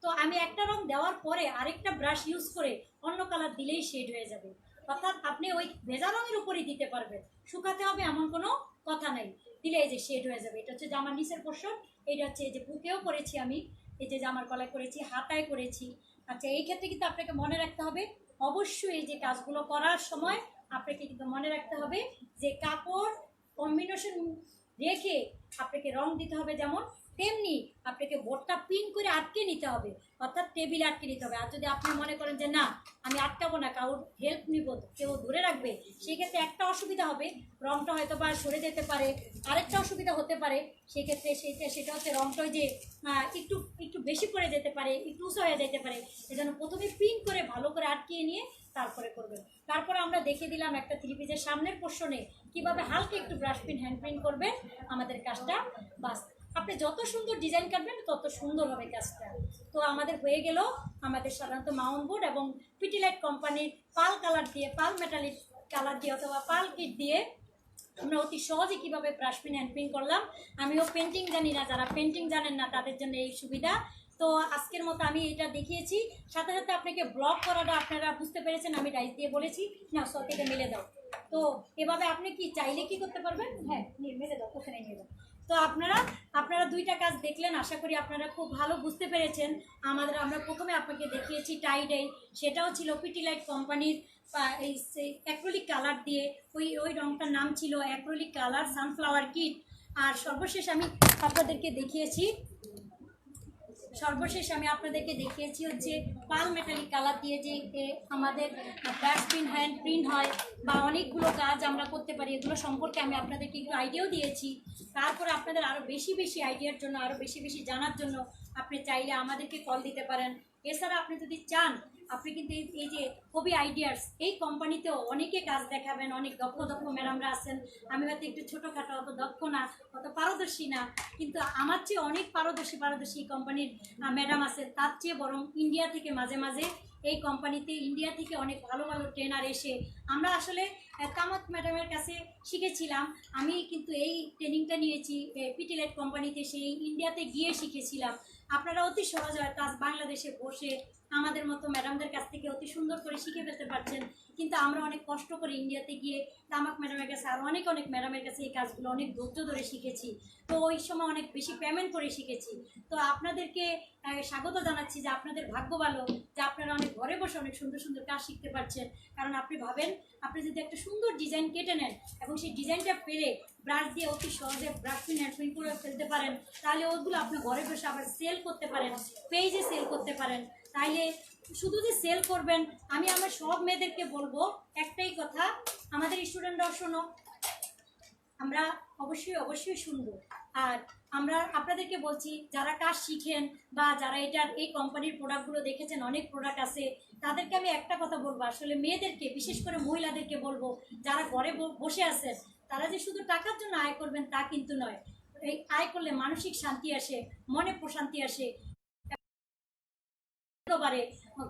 তো আমি একটা রং দেওয়ার পরে আরেকটা ব্রাশ ইউজ করে অন্য কালার দিলেই শেড হয়ে যাবে, অর্থাৎ আপনি ওই ভেজা রঙের উপরেই দিতে পারবেন, শুকাতে হবে এমন কোনো কথা নাই, দিলে এই যে শেড হয়ে যাবে। এটা হচ্ছে জামার নিচের পোর্শন, এটা হচ্ছে এই যে বুকেও করেছি আমি, এই যে জামার গলায় করেছি, হাতায় করেছি। আচ্ছা, এই ক্ষেত্রে কিন্তু আপনাকে মনে রাখতে হবে অবশ্যই এই যে কাজগুলো করার সময় আপনাকে কিন্তু মনে রাখতে হবে যে কাপড় কম্বিনেশন রেখে আপনাকে রং দিতে হবে, যেমন তেমনি আপনাকে বোর্ডটা পিন করে আটকে নিতে হবে, অর্থাৎ টেবিলে আটকে নিতে হবে। আর যদি আপনি মনে করেন যে না আমি আটকাবো না, কারোর হেল্প নিব, কেউ ধরে রাখবে, সেক্ষেত্রে একটা অসুবিধা হবে, রংটা হয়তো বা সরে যেতে পারে। আরেকটা অসুবিধা হতে পারে সেক্ষেত্রে সেটা হচ্ছে রংটা যে একটু একটু বেশি করে যেতে পারে, একটু উঁচু হয়ে যেতে পারে। সেজন্য প্রথমে পিন করে ভালো করে আটকিয়ে নিয়ে তারপরে করবেন। তারপরে আমরা দেখে দিলাম একটা থ্রি পিসের সামনের পোর্শনে কিভাবে হালকা একটু ব্রাশ পিন হ্যান্ড প্রিন্ট করবেন আমাদের কাজটা। বাস, আপনি যত সুন্দর ডিজাইন কাটবেন তত সুন্দর হবে কাজটা। তো আমাদের হয়ে গেল আমাদের সাধারণত মাউন্ট বোর্ড এবং পিটিলাইট কোম্পানির পাল কালার দিয়ে, পাল মেটালিক কালার দিয়ে অথবা পাল কিট দিয়ে আমরা অতি সহজে কীভাবে ব্রাশ পেন হ্যান্ড প্রিন্ট করলাম। আমিও পেন্টিং জানি না, যারা পেন্টিং জানেন না তাদের জন্য এই সুবিধা। তো আজকের মতো আমি এটা দেখিয়েছি, সাথে সাথে আপনাকে ব্লগ করাটা আপনারা বুঝতে পেরেছেন, আমি ডাইস দিয়ে বলেছি না সকেটে মেলে দাও। তো এভাবে আপনি কি চাইলে কি করতে পারবেন, হ্যাঁ মেলে দাও, ওখানে নিয়ে দাও। তো আপনারা দুইটা কাজ দেখলেন, আশা করি আপনারা খুব ভালো বুঝতে পেরেছেন। আমরা প্রথমে আপনাকে দেখিয়েছি টাই ডাই, সেটাও ছিল পিটিলাইট কোম্পানির এই অ্যাক্রিলিক কালার দিয়ে, ওই রংটার নাম ছিল অ্যাক্রিলিক কালার সানফ্লাওয়ার কিট। আর সর্বশেষ আমি আপনাদেরকে দেখিয়েছি হচ্ছে পাল মেটালিক কালার দিয়ে যে আমাদের ব্রাশ পিন হ্যান্ড প্রিন্ট হয় বা অনেকগুলো কাজ আমরা করতে পারি, এগুলো সম্পর্কে আমি আপনাদেরকে একটু আইডিয়াও দিয়েছি। তারপরে আপনাদের আরও বেশি বেশি আইডিয়ার জন্য, আরও বেশি বেশি জানার জন্য আপনি চাইলে আমাদেরকে কল দিতে পারেন। এছাড়া আপনি যদি চান, আপনি কিন্তু এই যে হবি আইডিয়াস এই কোম্পানিতেও অনেকে কাজ দেখাবেন, অনেক দক্ষ ম্যাডামরা আছেন। আমি হয়তো একটু ছোটোখাটো, অত দক্ষ না, অত পারদর্শী না, কিন্তু আমার চেয়ে অনেক পারদর্শী কোম্পানির ম্যাডাম আছে, তার চেয়ে বরং ইন্ডিয়া থেকে মাঝে মাঝে এই কোম্পানিতে ইন্ডিয়া থেকে অনেক ভালো ভালো ট্রেনার এসে আমরা আসলে কামাত ম্যাডামের কাছে শিখেছিলাম। আমি কিন্তু এই ট্রেনিংটা নিয়েছি পিটিলাইট কোম্পানিতে, সেই ইন্ডিয়াতে গিয়ে শিখেছিলাম। আপনারা অতি সহজ হয় কাজ বাংলাদেশে বসে আমাদের মতো ম্যাডামদের কাছ থেকে অতি সুন্দর করে শিখে ফেলতে পারছেন, কিন্তু আমরা অনেক কষ্ট করে ইন্ডিয়াতে গিয়ে তামাক ম্যাডামের কাছে আর অনেক ম্যাডামের কাছে এই কাজগুলো অনেক ধৈর্য ধরে শিখেছি। তো ওই সময় অনেক বেশি পেমেন্ট করে শিখেছি। তো আপনাদেরকে স্বাগত জানাচ্ছি যে আপনাদের ভাগ্য ভালো যে আপনারা অনেক ঘরে বসে অনেক সুন্দর সুন্দর কাজ শিখতে পারছেন। কারণ আপনি ভাবেন, আপনি যদি একটা সুন্দর ডিজাইন কেটে নেন এবং সেই ডিজাইনটা পেরে ব্রাশ দিয়ে অতি সহজে ব্রাশ পিন হ্যান্ড প্রিন্ট করে ফেলতে পারেন, তাহলে ওগুলো আপনি ঘরে বসে আবার সেল করতে পারেন, পেজে সেল করতে পারেন। তাইলে শুধু যে সেল করবেন, আমি আমার সব মেয়েদেরকে বলবো একটাই কথা, আমাদের স্টুডেন্টরাও শোনো, আমরা অবশ্যই শুনবো। আর আমরা আপনাদেরকে বলছি, যারা কাজ শিখেন বা যারা এই কোম্পানির প্রোডাক্টগুলো দেখেছেন, অনেক প্রোডাক্ট আছে, তাদেরকে আমি একটা কথা বলবো, আসলে মেয়েদেরকে, বিশেষ করে মহিলাদেরকে বলবো, যারা ঘরে বসে আছেন, তারা যে শুধু টাকার জন্য আয় করবেন তা কিন্তু নয়। এই আয় করলে মানসিক শান্তি আসে, মনে প্রশান্তি আসে,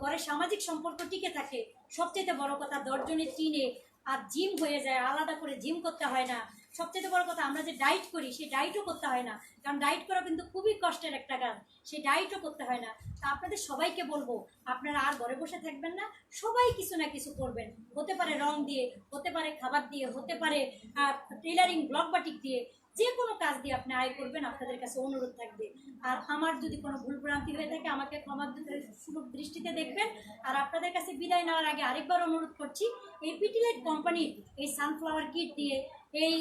ঘরের সামাজিক সম্পর্ক টিকে থাকে। সবচেয়ে বড় কথা, 10 জনের টিনে আর জিম হয়ে যায়, আলাদা করে জিম করতে হয় না। সবচেয়ে বড় কথা, আমরা যে ডায়েট করি সেই ডায়েটও করতে হয় না, কারণ ডায়েট করা কিন্তু খুবই কষ্টের একটা কাজ, সেই ডায়েটও করতে হয় না। তা আপনাদের সবাইকে বলবো, আপনারা আর ঘরে বসে থাকবেন না, সবাই কিছু না কিছু করবেন। হতে পারে রং দিয়ে, হতে পারে খাবার দিয়ে, হতে পারে টেলারিং, ব্লক বাটিক দিয়ে, যে কোনো কাজ দিয়ে আপনি আয় করবেন। আপনাদের কাছে অনুরোধ থাকবে, আর আমার যদি কোনো ভুল ভ্রান্তি হয়ে থাকে আমাকে ক্ষমা সুলভ দৃষ্টিতে দেখবেন। আর আপনাদের কাছে বিদায় নেওয়ার আগে আরেকবার অনুরোধ করছি, এই পিটিলাইট কোম্পানির এই সানফ্লাওয়ার কিট দিয়ে, এই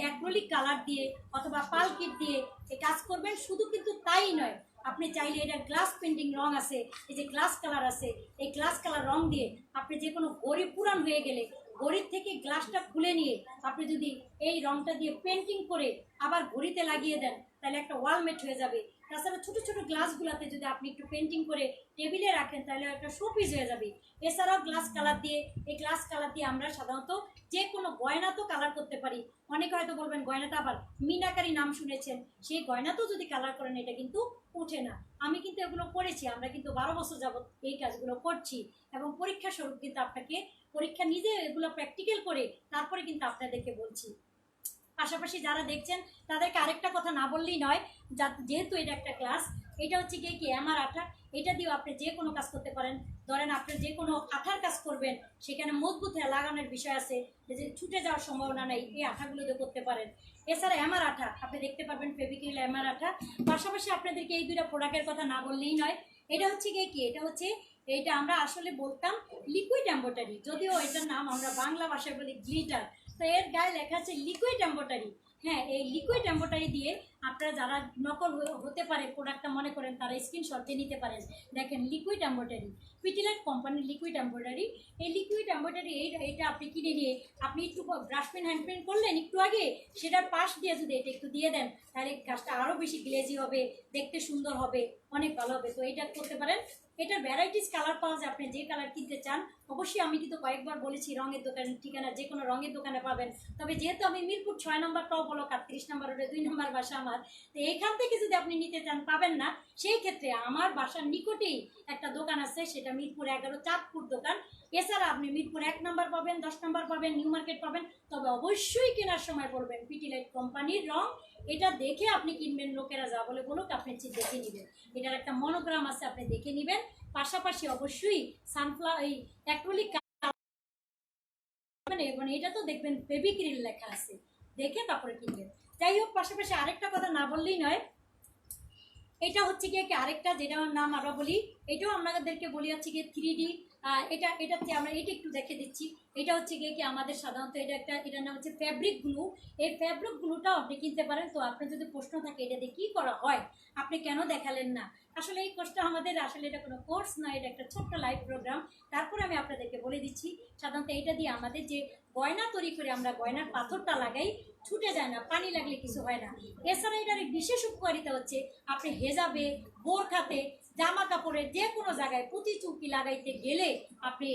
অ্যাক্রিলিক কালার দিয়ে অথবা পাল কিট দিয়ে এই কাজ করবেন। শুধু কিন্তু তাই নয়, আপনি চাইলে এটা গ্লাস পেন্টিং রং আছে, এই যে গ্লাস কালার আছে, এই গ্লাস কালার রং দিয়ে আপনি যে কোনো ঘড়ি পুরান হয়ে গেলে ঘড়ির থেকে গ্লাসটা খুলে নিয়ে আপনি যদি এই রংটা দিয়ে পেন্টিং করে আবার ঘড়িতে লাগিয়ে দেন, তাহলে একটা ওয়ালমেট হয়ে যাবে। তাছাড়া ছোটো ছোটো গ্লাসগুলোতে যদি আপনি একটু পেন্টিং করে টেবিলে রাখেন তাহলে একটা শোপিস হয়ে যাবে। এছাড়াও গ্লাস কালার দিয়ে, এই গ্লাস কালার দিয়ে আমরা সাধারণত যে কোনো গয়না তো কালার করতে পারি। অনেকে হয়তো বলবেন গয়নাটা আবার মিনাকারি নাম শুনেছেন, সেই গয়নাতেও যদি কালার করেন এটা কিন্তু ওঠে না। আমি কিন্তু এগুলো করেছি, আমরা কিন্তু 12 বছর যাবত এই কাজগুলো করছি এবং পরীক্ষা স্বরূপ কিন্তু আপনাকে পরীক্ষা নিজে এগুলো প্র্যাকটিক্যাল করে তারপরে কিন্তু আপনাদেরকে বলছি। পাশাপাশি যারা দেখছেন তাদেরকে আরেকটা কথা না বললেই নয়, যেহেতু এটা একটা ক্লাস, এটা হচ্ছে গিয়ে কি আমার আঠা, এটা দিয়েও আপনি যে কোনো কাজ করতে পারেন। ধরেন আপনি যে কোনো আঠার কাজ করবেন, সেখানে মজবুত হয়ে লাগানোর বিষয় আছে, যে ছুটে যাওয়ার সম্ভাবনা নেই, এই আঠাগুলো দিয়ে করতে পারেন। এছাড়া এমআর আঠা আপনি দেখতে পারবেন, ফেভিক্রিল এমআর আঠা। পাশাপাশি আপনাদেরকে এই দুইটা প্রোডাক্টের কথা না বললেই নয়, এটা হচ্ছে গিয়ে কি, এটা হচ্ছে এইটা আমরা আসলে বলতাম লিকুইড এম্ব্রয়ডারি, যদিও এটার নাম আমরা বাংলা ভাষায় বলি গ্লিটার। তো এর গায়ে লেখা আছে লিকুইড এম্ব্রয়ডারি। হ্যাঁ, এই লিকুইড এম্ব্রয়ডারি দিয়ে আপনারা যারা নকল হতে পারে প্রোডাক্টটা মনে করেন, তারা স্ক্রিনশট দিয়ে নিতে পারেন। দেখেন লিকুইড এম্ব্রয়ডারি, পিটিলাইট কোম্পানির লিকুইড এম্ব্রয়ডারি। এই লিকুইড এম্ব্রয়ডারি এইটা আপনি কিনে নিয়ে আপনি একটু ব্রাশ পেন হ্যান্ড পেন করলেন একটু আগে, সেটার পাশ দিয়ে যদি এটা একটু দিয়ে দেন তাহলে কাজটা আরও বেশি গ্লেজি হবে, দেখতে সুন্দর হবে, অনেক ভালো হবে। তো এটা করতে পারেন। এটার ভ্যারাইটিস কালার পাওয়া যায়, আপনি যে কালার কিনতে চান। অবশ্যই আমি কিন্তু কয়েকবার বলেছি রঙের দোকানের ঠিকানা যে কোনো রঙের দোকানে পাবেন। তবে যেহেতু আমি মিরপুর 6 নম্বর টপ ব্লক 38 নম্বর রোডে 2 নম্বর বাসা আমার, তো এখান থেকে যদি আপনি নিতে চান পাবেন না। সেই ক্ষেত্রে আমার বাসার নিকটেই একটা দোকান আছে, সেটা মিরপুর 11 চাঁদপুর দোকান। এছাড়া আপনি মিরপুর 1 নম্বর পাবেন, 10 নম্বর পাবেন, নিউ মার্কেট পাবেন। তবে অবশ্যই কেনার সময় বলবেন পিটিলাইট কোম্পানির রং, এটা দেখে আপনি কিনবেন। লোকেরা যা বলে বলুক, আপনি দেখে নেবেন, এটার একটা মনোগ্রাম আছে, আপনি দেখে নেবেন। পাশাপাশি অবশ্যই সানফ্লাওয়ার এই অ্যাক্রিলিক মানে এটা তো দেখবেন ফেভিক্রিল লেখা আছে, দেখে তারপরে কিনবেন। যাই হোক, পাশাপাশি আরেকটা কথা না বললেই নয়, এটা হচ্ছে গিয়ে কি আরেকটা যেটার নাম আমরা বলি, এটাও আপনাদেরকে বলি হচ্ছে গিয়ে 3D। এটাতে আমরা এটা একটু দেখে দিচ্ছি। এটা হচ্ছে গিয়ে কি আমাদের সাধারণত এটার নাম হচ্ছে ফ্যাব্রিক গ্লু। এই ফ্যাব্রিক গ্লুটাও আপনি কিনতে পারেন। তো আপনার যদি প্রশ্ন থাকে এটা দিয়ে কী করা হয়, আপনি কেন দেখালেন না, আসলে এই কোর্সটা আমাদের আসলে এটা কোনো কোর্স নয়, এটা একটা ছোট্ট লাইভ প্রোগ্রাম। তারপরে আমি আপনাদেরকে বলে দিচ্ছি, সাধারণত এটা দিয়ে আমাদের যে গয়না তৈরি করে আমরা গয়নার পাথরটা লাগাই, ছুটে যায় না, পানি লাগলে কিছু হয় না। এছাড়া এটার বিশেষ উপকারিতা হচ্ছে আপনি হেজাবে, বোরখাতে, জামা কাপড়ে যে কোনো জায়গায় পুঁতি চুমকি লাগাইতে গেলে আপনি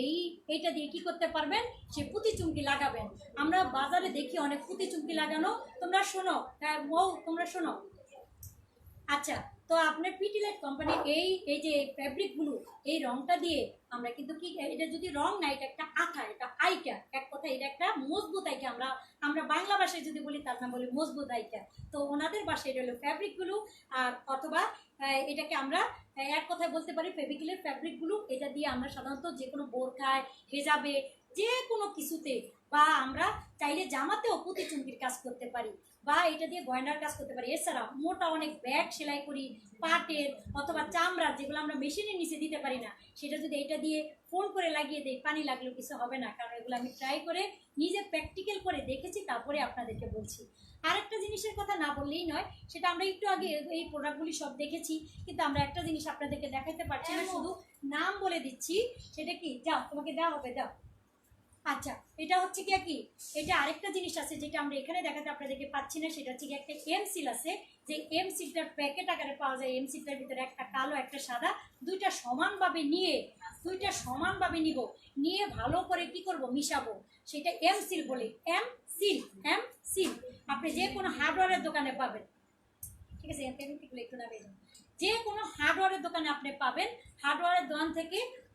এইটা দিয়ে কি করতে পারবেন, সে পুঁতি চুমকি লাগাবেন। আমরা বাজারে দেখি অনেক পুঁতি চুমকি লাগানো, তোমরা শোনো, তোমরা শোনো। আচ্ছা, তো আপনার পিটিলাইট কোম্পানির এই যে ফ্যাব্রিকগুলো, এই রংটা দিয়ে আমরা কিন্তু কি, এটা যদি রং না, এটা একটা আঠা, এটা আইকা, এক কথা এটা একটা মজবুত আইকা। আমরা বাংলা ভাষায় যদি বলি তার নাম বলি মজবুত আইকা। তো ওনাদের ভাষায় এটা হলো ফ্যাব্রিকগুলো, আর অথবা এটাকে আমরা এক কথায় বলতে পারি ফেভিক্রিলের ফ্যাব্রিকগুলো। এটা দিয়ে আমরা সাধারণত যে কোনো বোরখায়, হেজাবে, যে কোনো কিছুতে, বা আমরা চাইলে জামাতেও পুঁতি চুমকির কাজ করতে পারি, বা এটা দিয়ে গয়নার কাজ করতে পারি। এছাড়া মোটা অনেক ব্যাগ সেলাই করি, পাটের অথবা চামড়ার, যেগুলো আমরা মেশিনের নিচে দিতে পারি না, সেটা যদি এটা দিয়ে ফোন করে লাগিয়ে দেয়, পানি লাগলেও কিছু হবে না, কারণ এগুলো আমি ট্রাই করে নিজে প্র্যাকটিক্যাল করে দেখেছি, তারপরে আপনাদেরকে বলছি। আরেকটা জিনিসের কথা না বললেই নয়, সেটা আমরা একটু আগে এই প্রোডাক্টগুলি সব দেখেছি, কিন্তু আমরা একটা জিনিস আপনাদেরকে দেখাতে পারছি না, শুধু নাম বলে দিচ্ছি। সেটা কি, যাও তোমাকে দেওয়া হবে, দাও। আচ্ছা, এটা হচ্ছে কি, এটা আরেকটা জিনিস আছে যেটা আমরা এখানে দেখাতে আপনাদেরকে পাচ্ছি না, সেটা হচ্ছে কি একটা এম সিল আছে, যে এম সিলটার প্যাকেট আকারে পাওয়া যায়। এম সিলটার ভিতরে একটা কালো একটা সাদা, দুইটা সমানভাবে নিব, নিয়ে ভালো করে কি করব, মিশাবো, সেটা এম সিল বলে। এম সিল আপনি যে কোনো হার্ডওয়্যারের দোকানে পাবেন, ঠিক আছে? একটু না, যে কোনো হার্ডওয়্যারের দোকানে আপনি পাবেন। হার্ডওয়্যারের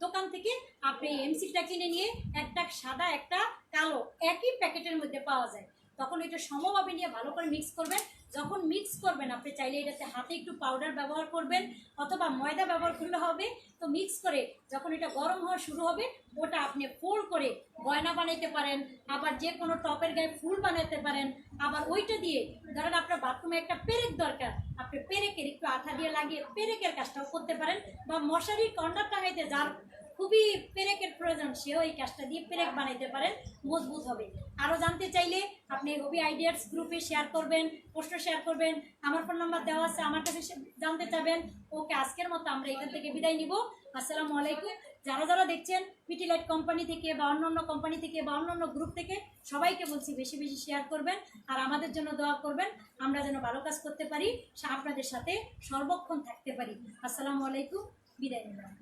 দোকান থেকে আপনি এমসিলটা কিনে নিয়ে, একটা সাদা একটা কালো একই প্যাকেটের মধ্যে পাওয়া যায়। তখন এটা সমভাবে নিয়ে ভালো করে মিক্স করবেন। যখন মিক্স করবেন, আপনি চাইলে এটাতে হাতে একটু পাউডার ব্যবহার করবেন অথবা ময়দা ব্যবহার করলে হবে। তো মিক্স করে যখন এটা গরম হওয়া শুরু হবে, ওটা আপনি ফোল্ড করে গয়না বানাইতে পারেন, আবার যে কোনো টপের গায়ে ফুল বানাতে পারেন। আবার ওইটা দিয়ে ধরেন আপনার বাথরুমে একটা পেরেক দরকার, আপনি পেরেকের একটু আঠা দিয়ে লাগিয়ে পেরেকের কাজটাও করতে পারেন, বা মশারির কর্নার টাঙাইতে যার খুবই পেরেকের প্রয়োজন, সেও এই কাজটা দিয়ে পেরেক বানাইতে পারেন, মজবুত হবে। আরও জানতে চাইলে আপনি হবি আইডিয়াস গ্রুপে শেয়ার করবেন, পোস্টে শেয়ার করবেন, আমার ফোন নাম্বার দেওয়া আছে, আমার কাছে জানতে চাবেন। ওকে, আজকের মতো আমরা এখান থেকে বিদায় নিব। আসসালামু আলাইকুম। যারা যারা দেখছেন পিটি লাইট কোম্পানি থেকে বা অন্যান্য কোম্পানি থেকে বা অন্যান্য গ্রুপ থেকে, সবাইকে বলছি বেশি বেশি শেয়ার করবেন আর আমাদের জন্য দোয়া করবেন, আমরা যেন ভালো কাজ করতে পারি, আপনাদের সাথে সর্বক্ষণ থাকতে পারি। আসসালামু আলাইকুম, বিদায় নিলাম।